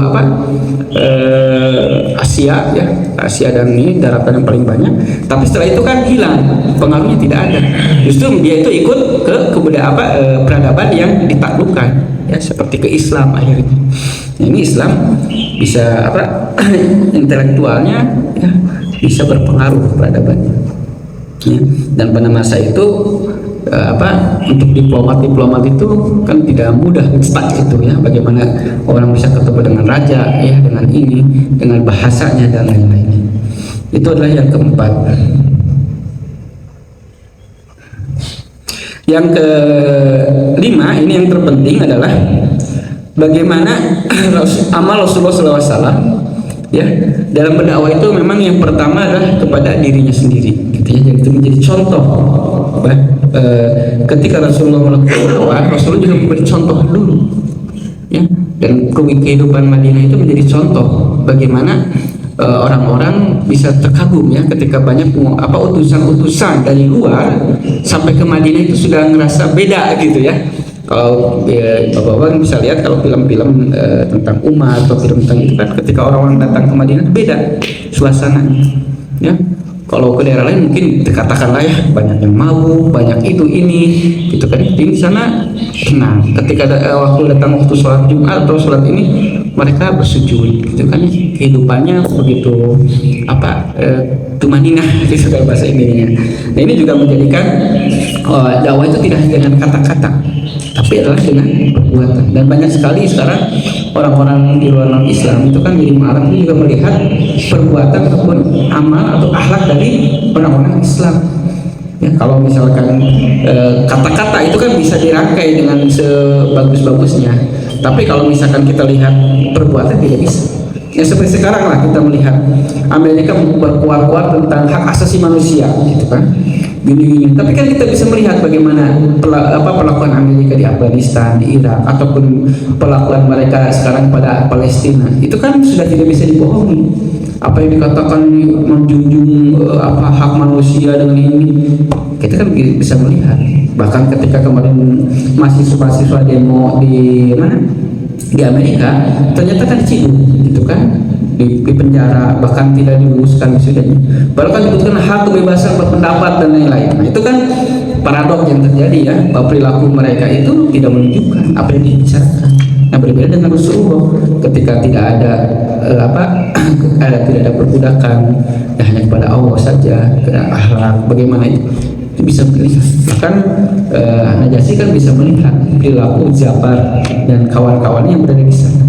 Asia ya, Asia dan ini daratan yang paling banyak. Tapi setelah itu kan hilang, pengaruhnya tidak ada. Justru dia itu ikut ke kebudayaan peradaban yang ditaklukkan ya, seperti ke Islam akhirnya. Nah, ini Islam bisa intelektualnya ya, bisa berpengaruh peradabannya ya. Dan pada masa itu untuk diplomat itu kan tidak mudah stuck itu ya, bagaimana orang bisa ketemu dengan raja ya, dengan ini, dengan bahasanya dan lain-lainnya. Itu adalah yang keempat. Yang kelima, ini yang terpenting adalah bagaimana amal Rasulullah SAW ya dalam berdakwah itu memang yang pertama adalah kepada dirinya sendiri gitu ya. Jadi itu menjadi contoh ketika Rasulullah melakukan dakwah, Rasulullah juga memberi contoh dulu ya, dan kehidupan Madinah itu menjadi contoh bagaimana orang-orang bisa terkagum ya ketika banyak utusan-utusan dari luar sampai ke Madinah itu sudah ngerasa beda gitu ya. Kalau bapak-bapak bisa lihat kalau film-film tentang umat atau film tentang itu kan ketika orang-orang datang ke Madinah beda suasananya ya. Kalau ke daerah lain mungkin dikatakanlah ya banyak yang mabuk, banyak itu ini gitu kan. Di sana tenang. Ketika waktu sholat Jumat atau sholat ini mereka bersujud gitu kan. Kehidupannya begitu tumaninah gitu kalau bahasa Indonesia. Nah ini juga menjadikan dakwah itu tidak hanya dengan kata-kata, tapi adalah dengan perbuatan. Dan banyak sekali sekarang orang-orang di luar non-Islam itu kan di Arab itu juga melihat perbuatan ataupun amal atau akhlak dari orang-orang Islam ya. Kalau misalkan kata-kata itu kan bisa dirangkai dengan sebagus-bagusnya, tapi kalau misalkan kita lihat perbuatan tidak bisa ya. Seperti sekarang lah kita melihat Amerika berkuat-kuat tentang hak asasi manusia gitu kan, gini-gini. Tapi kan kita bisa melihat bagaimana perlakuan Amerika di Afghanistan, di Irak, ataupun perlakuan mereka sekarang pada Palestina. Itu kan sudah tidak bisa dibohongi. Apa yang dikatakan menjunjung hak manusia dengan ini, kita kan bisa melihat. Bahkan ketika kemarin mahasiswa demo di mana? Di Amerika, ternyata kan diciduk gitu kan, di penjara, bahkan tidak diluluskan wisudanya. Bahkan disebutkan hak kebebasan berpendapat dan lain-lain. Nah itu kan paradoks yang terjadi ya, bahwa perilaku mereka itu tidak menunjukkan apa yang dibicarakan. Nah berbeda dengan Rasulullah ketika tidak ada tidak ada perbudakan ya, hanya kepada Allah saja, kepada akhlak bagaimana itu bisa melihat. Bahkan Najasyi kan bisa melihat perilaku Ja'far dan kawan-kawannya yang berada di sana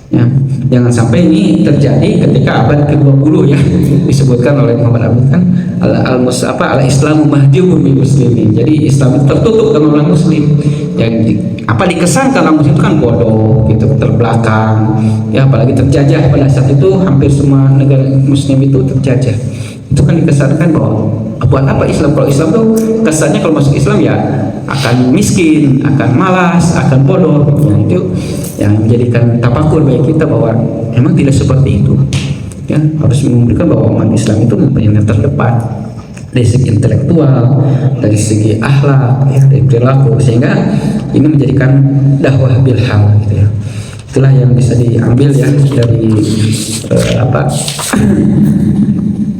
ya. Jangan sampai ini terjadi ketika abad ke-20 ya, disebutkan oleh Muhammad Abdul kan al-Islamu mahjubun bil muslimin. Jadi Islam itu tertutup dengan orang muslim. Yang dikesankan orang muslim itu kan bodoh gitu, terbelakang ya, apalagi terjajah. Pada saat itu hampir semua negara muslim itu terjajah. Itu kan dikesankan bahwa buat apa Islam? Kalau Islam tuh kesannya kalau masuk Islam ya akan miskin, akan malas, akan bodoh. Nah, itu yang menjadikan tafakur bagi kita bahwa memang tidak seperti itu. Ya, harus memberikan bahwa umat Islam itu yang terdepan dari segi intelektual, dari segi akhlak, ya, dari perilaku, sehingga ini menjadikan dakwah bil hal gitu ya. Itulah yang bisa diambil ya dari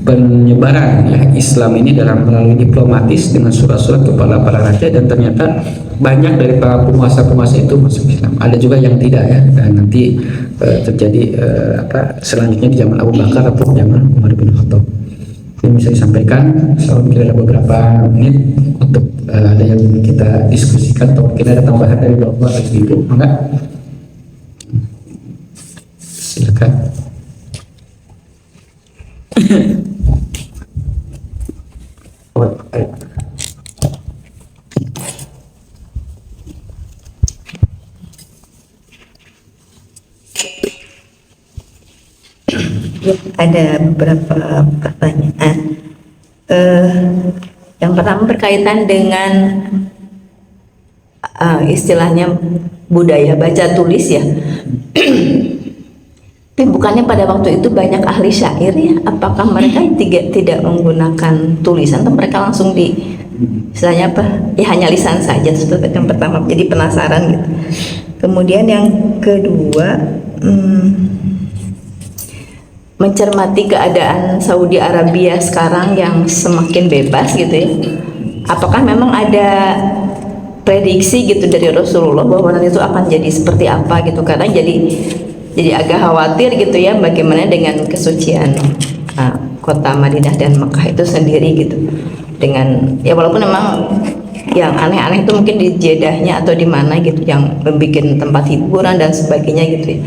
penyebaran ya Islam ini dalam melalui diplomatis dengan surat-surat kepada para raja, dan ternyata banyak dari para penguasa-penguasa itu masuk Islam. Ada juga yang tidak ya, dan nanti terjadi selanjutnya di zaman Abu Bakar atau zaman Umar bin Khattab. Ini bisa disampaikan. Soal mungkin ada beberapa menit untuk ada yang kita diskusikan atau mungkin ada tambahan dari Bapak atau Ibu, enggak? Silakan. ada beberapa pertanyaan. Yang pertama berkaitan dengan istilahnya budaya baca tulis ya. Tapi bukannya pada waktu itu banyak ahli syair ya? Apakah mereka tidak menggunakan tulisan atau mereka langsung istilahnya apa? Ya hanya lisan saja. Seperti yang pertama, jadi penasaran gitu. Kemudian yang kedua, mencermati keadaan Saudi Arabia sekarang yang semakin bebas gitu ya. Apakah memang ada prediksi gitu dari Rasulullah bahwa nanti itu akan jadi seperti apa gitu? Karena jadi agak khawatir gitu ya, bagaimana dengan kesucian kota Madinah dan Mekah itu sendiri gitu. Dengan ya walaupun memang yang aneh-aneh itu mungkin di Jedahnya atau di mana gitu yang membuat tempat hiburan dan sebagainya gitu ya.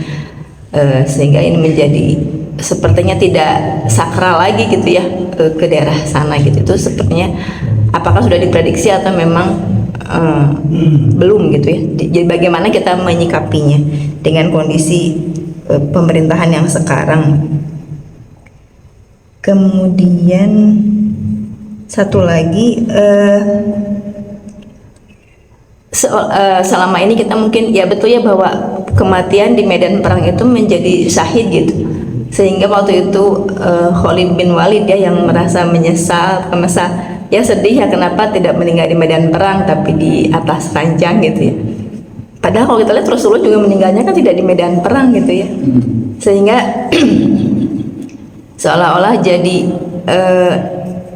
Sehingga ini menjadi sepertinya tidak sakral lagi gitu ya ke daerah sana gitu. Itu sepertinya apakah sudah diprediksi atau memang belum gitu ya. Jadi bagaimana kita menyikapinya dengan kondisi pemerintahan yang sekarang. Kemudian satu lagi, selama ini kita mungkin ya betul ya bahwa kematian di medan perang itu menjadi syahid gitu, sehingga waktu itu Khalid bin Walid ya yang merasa menyesal, ya sedih ya kenapa tidak meninggal di medan perang tapi di atas ranjang gitu ya. Padahal kalau kita lihat Rasulullah juga meninggalnya kan tidak di medan perang gitu ya, sehingga seolah-olah jadi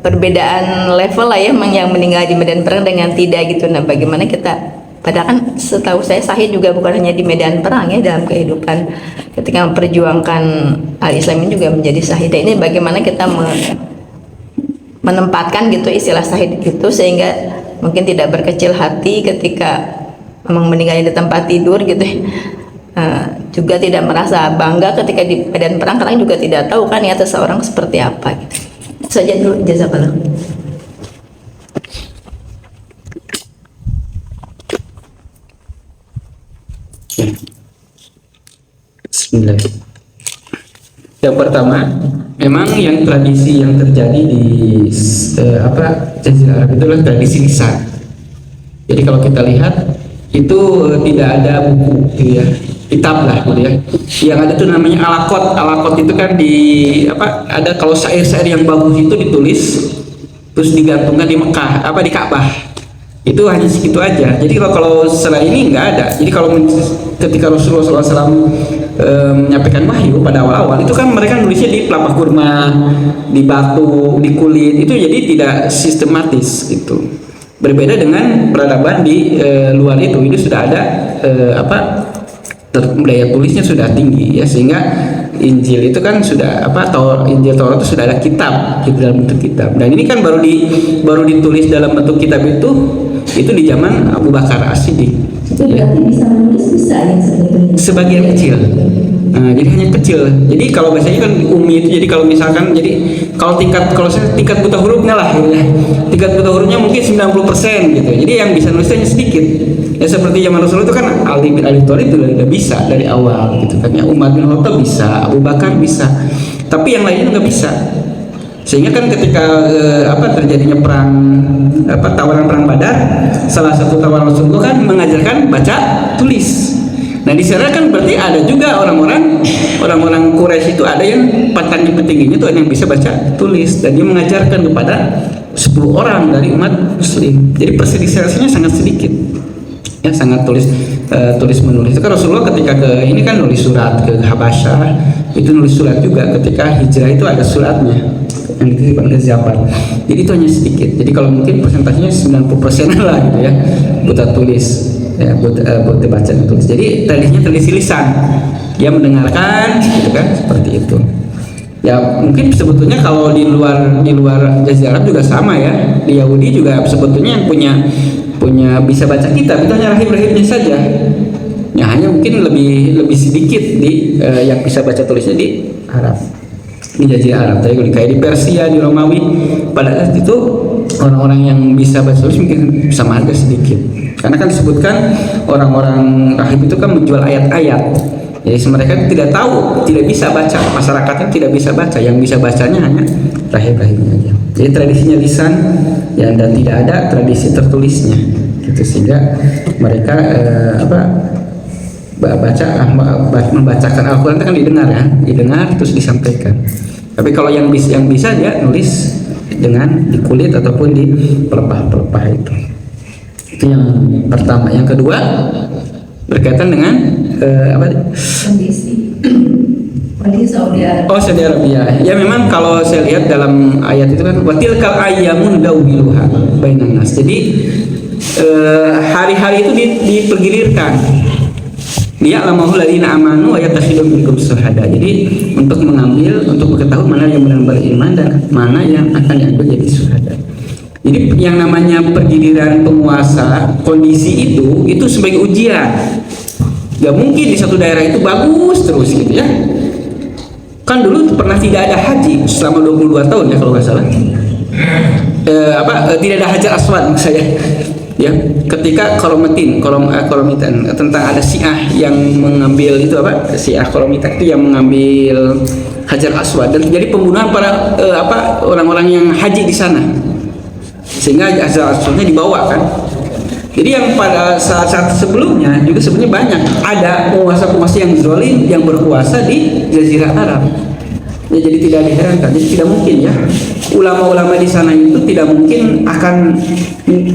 perbedaan level lah ya yang meninggal di medan perang dengan tidak gitu. Nah bagaimana kita, padahal kan setahu saya syahid juga bukan hanya di medan perang ya, dalam kehidupan ketika memperjuangkan al-Islam ini juga menjadi syahid. Ini bagaimana kita menempatkan gitu istilah syahid itu sehingga mungkin tidak berkecil hati ketika memang meninggalnya di tempat tidur gitu ya. Juga tidak merasa bangga ketika di medan perang karena juga tidak tahu kan ya seseorang seperti apa gitu. Saja dulu, jazakallah. Bismillah. Yang pertama, memang yang tradisi yang terjadi di Jazirah Arab itulah tradisi lisan. Jadi kalau kita lihat itu tidak ada buku gitu ya, kitab lah gitu ya. Yang ada itu namanya alaqot. Alaqot itu kan ada kalau syair-syair yang bagus itu ditulis terus digantungkan di Mekah, di Ka'bah. Itu hanya segitu aja. Jadi kalau setelah ini nggak ada. Jadi kalau ketika Rasulullah SAW menyampaikan wahyu pada awal-awal itu kan mereka nulisnya di pelepah kurma, di batu, di kulit. Itu jadi tidak sistematis gitu. Berbeda dengan peradaban di luar itu sudah ada daya tulisnya sudah tinggi ya, sehingga Injil itu kan sudah Injil Taurat itu sudah ada kitab gitu, dalam bentuk kitab. Dan ini kan baru ditulis dalam bentuk kitab itu di zaman Abu Bakar As-Siddiq. Itu berarti bisa menulis bisa ya sebetulnya. Sebagian kecil. Nah, jadi hanya kecil. Jadi kalau biasanya kan umi itu, jadi kalau misalkan kalau saya tingkat buta hurufnya lah gitu ya. Tingkat buta hurufnya mungkin 90% gitu. Jadi yang bisa nulisnya hanya sedikit. Ya seperti zaman Rasulullah itu kan Ali bin Abi Thalib itu udah bisa dari awal gitu kan. Ya Umar bin Khattab bisa, Abu Bakar bisa. Tapi yang lainnya nggak bisa. Sehingga kan ketika terjadinya tawaran perang Badar, salah satu tawaran Rasulullah kan mengajarkan baca tulis. Nah di sana kan berarti ada juga orang-orang Quraisy itu ada yang pantang petingginya itu ada yang bisa baca tulis, dan dia mengajarkan kepada 10 orang dari umat muslim. Jadi perselisihannya sangat sedikit ya, sangat tulis menulis. Itu kan Rasulullah ketika ini kan nulis surat ke Habasyah, itu nulis surat juga. Ketika hijrah itu ada suratnya yang dititipkan ke Ja'far. Jadi itu hanya sedikit. Jadi kalau mungkin persentasenya 90% lah gitu ya, buta tulis ya, buat baca dan tulis. Jadi tradisinya tradisi lisan, dia mendengarkan gitu kan, seperti itu. Ya mungkin sebetulnya kalau di luar Jazirah Arab juga sama ya. Di Yahudi juga sebetulnya yang punya bisa baca kitab itu hanya rahib-rahibnya saja. Ya hanya mungkin lebih sedikit yang bisa baca tulisnya di Arab, di Jazirah Arab. Tapi kayak di Persia, di Romawi, pada saat itu orang-orang yang bisa baca tulis mungkin sama harga sedikit. Karena kan disebutkan orang-orang rahib itu kan menjual ayat-ayat. Jadi mereka tidak tahu, tidak bisa baca, masyarakatnya tidak bisa baca, yang bisa bacanya hanya rahib-rahibnya aja. Jadi tradisinya lisan ya, dan tidak ada tradisi tertulisnya gitu, sehingga mereka membacakan Al-Quran itu kan didengar ya, didengar terus disampaikan. Tapi kalau yang bisa dia nulis dengan di kulit ataupun di pelepah-pelepah itu. Itu yang pertama. Yang kedua berkaitan dengan Saudi Arabia. Oh, Saudi Arabia. Ya memang kalau saya lihat dalam ayat itu kan watilkal ayyamun daubiluha bainan nas. Jadi hari-hari itu dipergilirkan. Dia lamahu ladina amanu wa yattakhidhu minkum syuhada. Jadi untuk mengambil, untuk mengetahui mana yang benar-benar beriman dan mana yang akan diambil jadi syuhada. Jadi yang namanya pergiliran penguasa, kondisi itu sebagai ujian. Gak mungkin di satu daerah itu bagus terus gitu ya. Kan dulu pernah tidak ada haji selama 22 tahun ya kalau nggak salah. Tidak ada hajar aswad maksud saya. Ya, ketika Kolomitan tentang ada Syiah yang mengambil itu Syiah Kolomitan itu yang mengambil hajar aswad dan terjadi pembunuhan para orang-orang yang haji di sana. Sehingga hajar aswadnya dibawa kan. Jadi yang pada saat sebelumnya juga sebenarnya banyak ada penguasa-penguasa yang zalim yang berkuasa di Jazirah Arab. Ya, jadi tidak diherankan. Jadi tidak mungkin ya ulama-ulama di sana itu tidak mungkin akan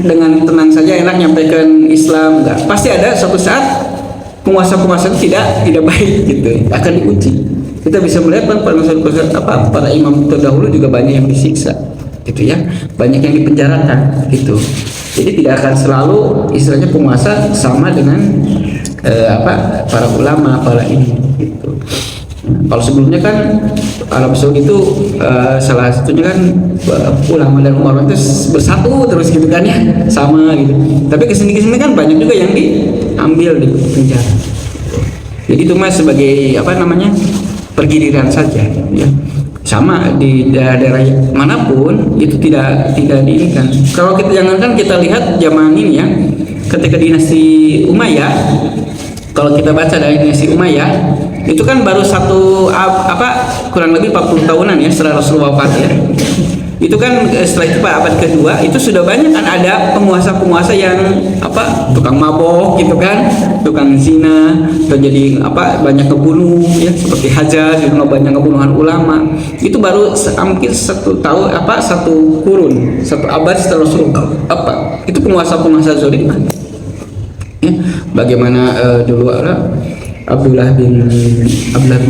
dengan tenang saja enak nyampaikan Islam. Enggak. Pasti ada suatu saat penguasa-penguasa itu tidak baik gitu, akan diuji. Kita bisa melihat para imam terdahulu juga banyak yang disiksa gitu ya, banyak yang dipenjarakan gitu. Jadi tidak akan selalu istilahnya penguasa sama dengan para ulama, para imam gitu. Kalau sebelumnya kan Arab Saudi itu salah satunya kan ulama dan umar itu bersatu terus gitu kan ya, sama gitu. Tapi kesini kan banyak juga yang diambil di penjara. Jadi itu mah sebagai pergiliran saja ya. Sama di daerah manapun itu tidak diinginkan. Kalau jangankan kita lihat zaman ini ya, ketika dinasti Umayyah, kalau kita baca dari dinasti Umayyah itu kan baru kurang lebih 40 tahunan ya setelah Rasulullah wafat ya. Itu kan setelah itu abad kedua itu sudah banyak kan ada penguasa-penguasa yang tukang mabok gitu kan, tukang zina, terjadi banyak kebunuh ya seperti Hajjaj, juga banyak kebunuhan ulama. Itu baru hampir satu kurun, satu abad setelah Rasulullah itu penguasa-penguasa zalim ya. Bagaimana dulu Abdullah bin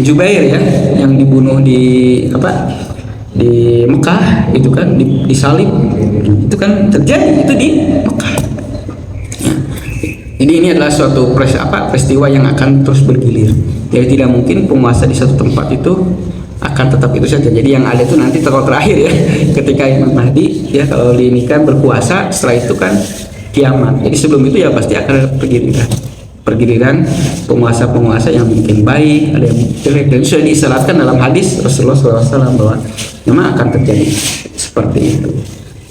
Jubair ya yang dibunuh di Mekah itu kan disalib, itu kan terjadi itu di Mekah ya. Jadi ini adalah suatu peristiwa yang akan terus bergilir. Jadi tidak mungkin penguasa di satu tempat itu akan tetap itu saja. Jadi yang ada itu nanti terakhir ya ketika Imam Mahdi ya kalau diinikan berkuasa, setelah itu kan kiamat. Jadi sebelum itu ya pasti akan ada pergiliran penguasa-penguasa yang mungkin baik, ada yang jelek, dan sudah diisyaratkan dalam hadis Rasulullah SAW bahwa memang akan terjadi seperti itu.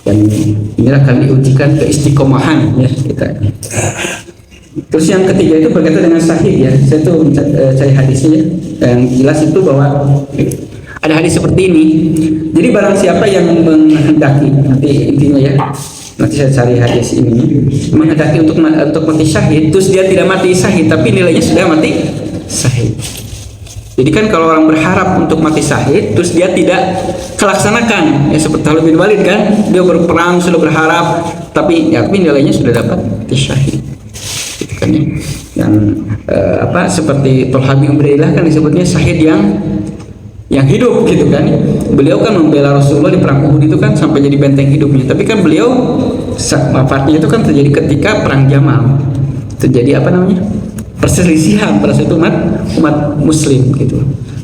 Dan ini akan diujikan keistiqomahan ya kita. Terus yang ketiga itu berkaitan dengan sahih ya. Saya tuh cari hadisnya yang jelas itu bahwa ada hadis seperti ini. Jadi barang siapa yang menghendaki, nanti intinya ya, nanti saya cari hadis ini, menghendaki untuk mati syahid, terus dia tidak mati syahid tapi nilainya sudah mati syahid. Jadi kan kalau orang berharap untuk mati syahid terus dia tidak kelaksanakan ya seperti Khalid bin Walid kan, dia berperang sudah berharap tapi nilainya sudah dapat mati syahid gitu kan ya. Yang seperti Thalhah bin Ubaidillah kan disebutnya syahid yang hidup gitu kan. Beliau kan membela Rasulullah di perang Uhud itu kan sampai jadi benteng hidupnya. Tapi kan beliau wafatnya itu kan terjadi ketika perang Jamal. Terjadi perselisihan pada satu umat muslim gitu.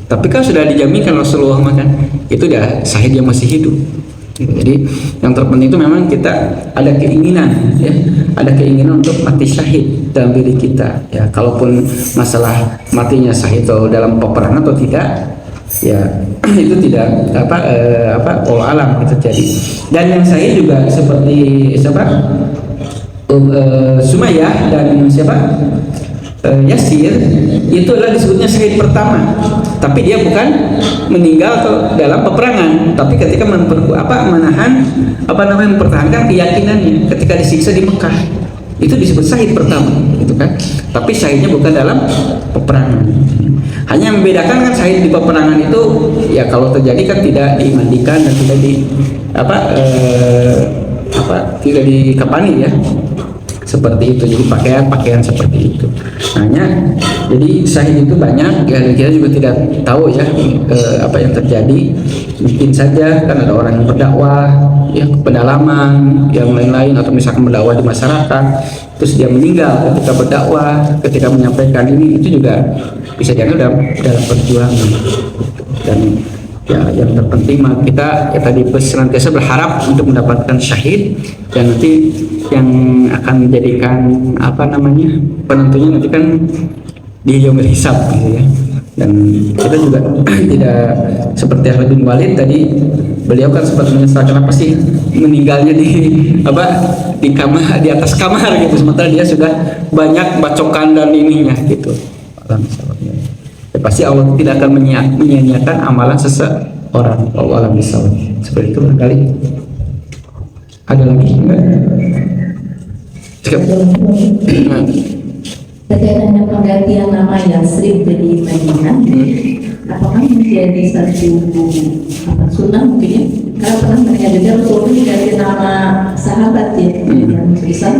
Tapi kan sudah dijaminkan Rasulullah makan itu udah syahid yang masih hidup. Jadi yang terpenting itu memang kita ada keinginan ya, ada keinginan untuk mati syahid dalam diri kita ya. Kalaupun masalah matinya syahid atau dalam peperangan atau tidak ya itu tidak pola alam itu terjadi. Dan yang saya juga seperti Sumayyah dan Yasir itu adalah disebutnya syahid pertama, tapi dia bukan meninggal atau dalam peperangan, tapi ketika mempertahankan keyakinannya ketika disiksa di Mekah, itu disebut syahid pertama, gitu kan. Tapi syahidnya bukan dalam peperangan. Hanya yang membedakan kan syahid di peperangan itu ya kalau terjadi kan tidak dimandikan dan tidak tidak dikafani ya. Seperti itu, jadi pakaian seperti itu. Hanya jadi syahid itu banyak ya, kita juga tidak tahu ya apa yang terjadi. Mungkin saja kan ada orang yang berdakwah ya ke pedalaman yang lain-lain, atau misalkan berdakwah di masyarakat terus dia meninggal ketika berdakwah, ketika menyampaikan ini, itu juga bisa jadi dalam perjuangan. Dan ya yang terpenting mah kita ya tadi senantiasa berharap untuk mendapatkan syahid, dan nanti yang akan menjadikan penentunya nanti kan di yaumil hisab gitu ya. Dan kita juga tidak seperti Khalid bin Walid tadi, beliau kan sempat menyesal kenapa sih meninggalnya di kamar, di atas kamar gitu, sementara dia sudah banyak bacokan dan ininya gitu. Ya, pasti Allah tidak akan menyia-nyiakan amalan seseorang. Allah alam bisawab. Seperti itu barangkali. Ada lagi enggak? Terkait dengan penggantian nama Yasrib jadi Madinah, apakah menjadi satu sunnah mungkin ya? Karena pernah mereka juga Rasulullah diganti nama sahabat ya, yang besar.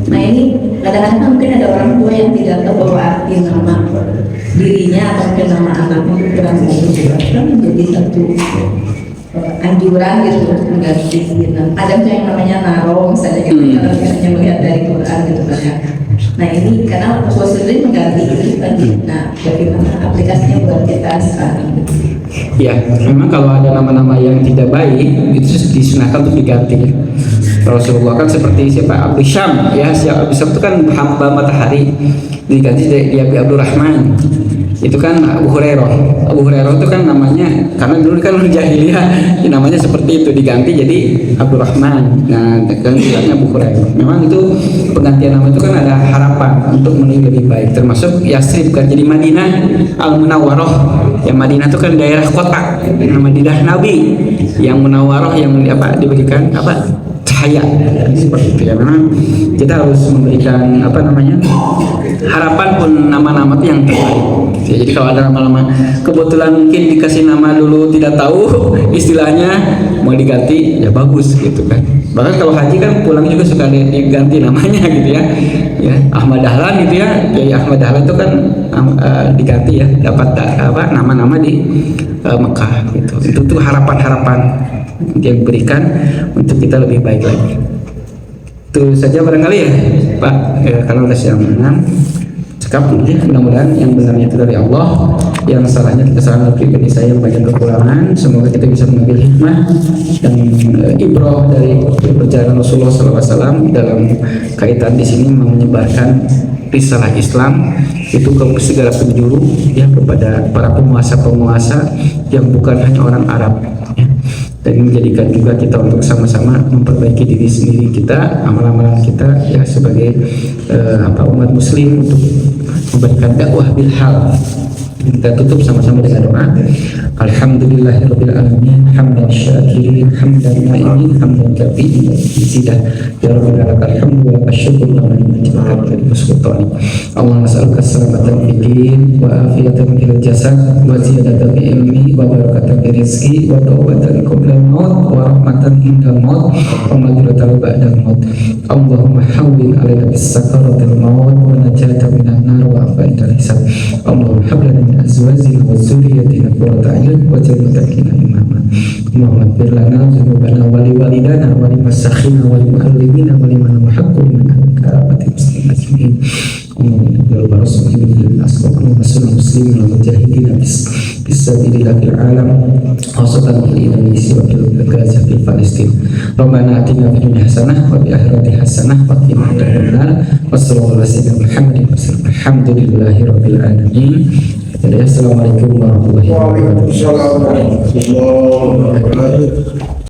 Nah ini kadang-kadang mungkin ada orang tua yang tidak tahu bahwa arti nama dirinya atau mungkin nama anaknya itu kurang kan menjadi satu anjuran gitu untuk mengganti nama. Ada yang namanya Naro misalnya gitu, kalau misalnya melihat dari Quran gitu kan ya. Nah ini karena Rasulullah sendiri mengganti itu kan. Nah bagaimana aplikasinya buat kita sekarang? Ya, memang kalau ada nama-nama yang tidak baik itu disunahkan untuk diganti. Rasulullah kan seperti siapa, Abu Syam ya, siapa Abu Syam itu kan hamba matahari, diganti dari Abdurrahman. Itu kan Abu Hurairah. Abu Hurairah itu kan namanya, karena dulu kan jahiliyah namanya seperti itu, diganti jadi Abdurrahman. Nah, kan bilangnya Abu Hurairah. Memang itu penggantian nama itu kan ada harapan untuk menuju lebih baik. Termasuk Yasrib kan jadi Madinah Al-Munawwarah. Yang Madinah itu kan daerah kota, Madinah Nabi. Yang Munawwarah yang diberikan cahaya seperti itu ya. Memang kita harus memberikan harapan pun nama-nama itu yang terbaik ya. Jadi kalau ada nama-nama kebetulan mungkin dikasih nama dulu tidak tahu istilahnya mau diganti ya bagus gitu kan. Bahkan kalau haji kan pulang juga suka diganti namanya gitu ya. Ya Ahmad Dahlan gitu ya. Ya Ahmad Dahlan itu kan diganti ya, dapat nama-nama di Mekah gitu. Itu tuh harapan-harapan yang diberikan untuk kita lebih baik lagi. Itu saja barangkali ya Pak ya, karena udah siang menang cekap ya. Mudah-mudahan yang benarnya itu dari Allah, yang salahnya kesalahan pribadi saya yang banyak kekurangan. Semoga kita bisa mengambil hikmah dan ibrah dari perjalanan Rasulullah SAW dalam kaitan di sini menyebarkan risalah Islam itu ke segala penjuru ya, kepada para penguasa-penguasa yang bukan hanya orang Arab ya. Dan menjadikan juga kita untuk sama-sama memperbaiki diri sendiri kita, amal-amalan kita ya sebagai umat muslim untuk memberikan dakwah bil hal. Kita tutup sama-sama dengan doa. Alhamdulillahirabbil alamin, hamdan syakirin, hamdan na'imin, hamdan kafirin zidah. Ya rabbana lakal hamdu wa syukru wa ni'matul sultani. Allahumma nas'aluka salamatan fid din wa afiyatan fil jasad wa ziyadatan fil ilmi wa barakatan fil rizqi wa tawbatan qabla al-maut wa rahmatan indal maut wa maghfiratan ba'dal maut. Allahumma hawwin 'alaina bis sakaratil maut wa najatan minan nar wa afaital hisab. Allahumma hab lana أزواجنا وذريتنا قرة أعين واجعلنا متقين إماما. اللهم اغفر لنا ذنوبنا ولوالدينا ولمشايخنا ولمعلمينا ولمن وحقهم من كافة المسلمين أجمعين. اللهم اغفر ورسولنا أسقطنا مسلم المسلمين والمجاهدين في سبيل الله في العالم خاصة في إندونيسيا وفي غزة في فلسطين. ربنا آتنا في الدنيا حسنة وفي الآخرة حسنة وقنا عذاب النار. وصلى الله على سيدنا محمد وسلم. الحمد لله رب العالمين. Assalamualaikum warahmatullahi wabarakatuh. Waalaikumsalam warahmatullahi wabarakatuh.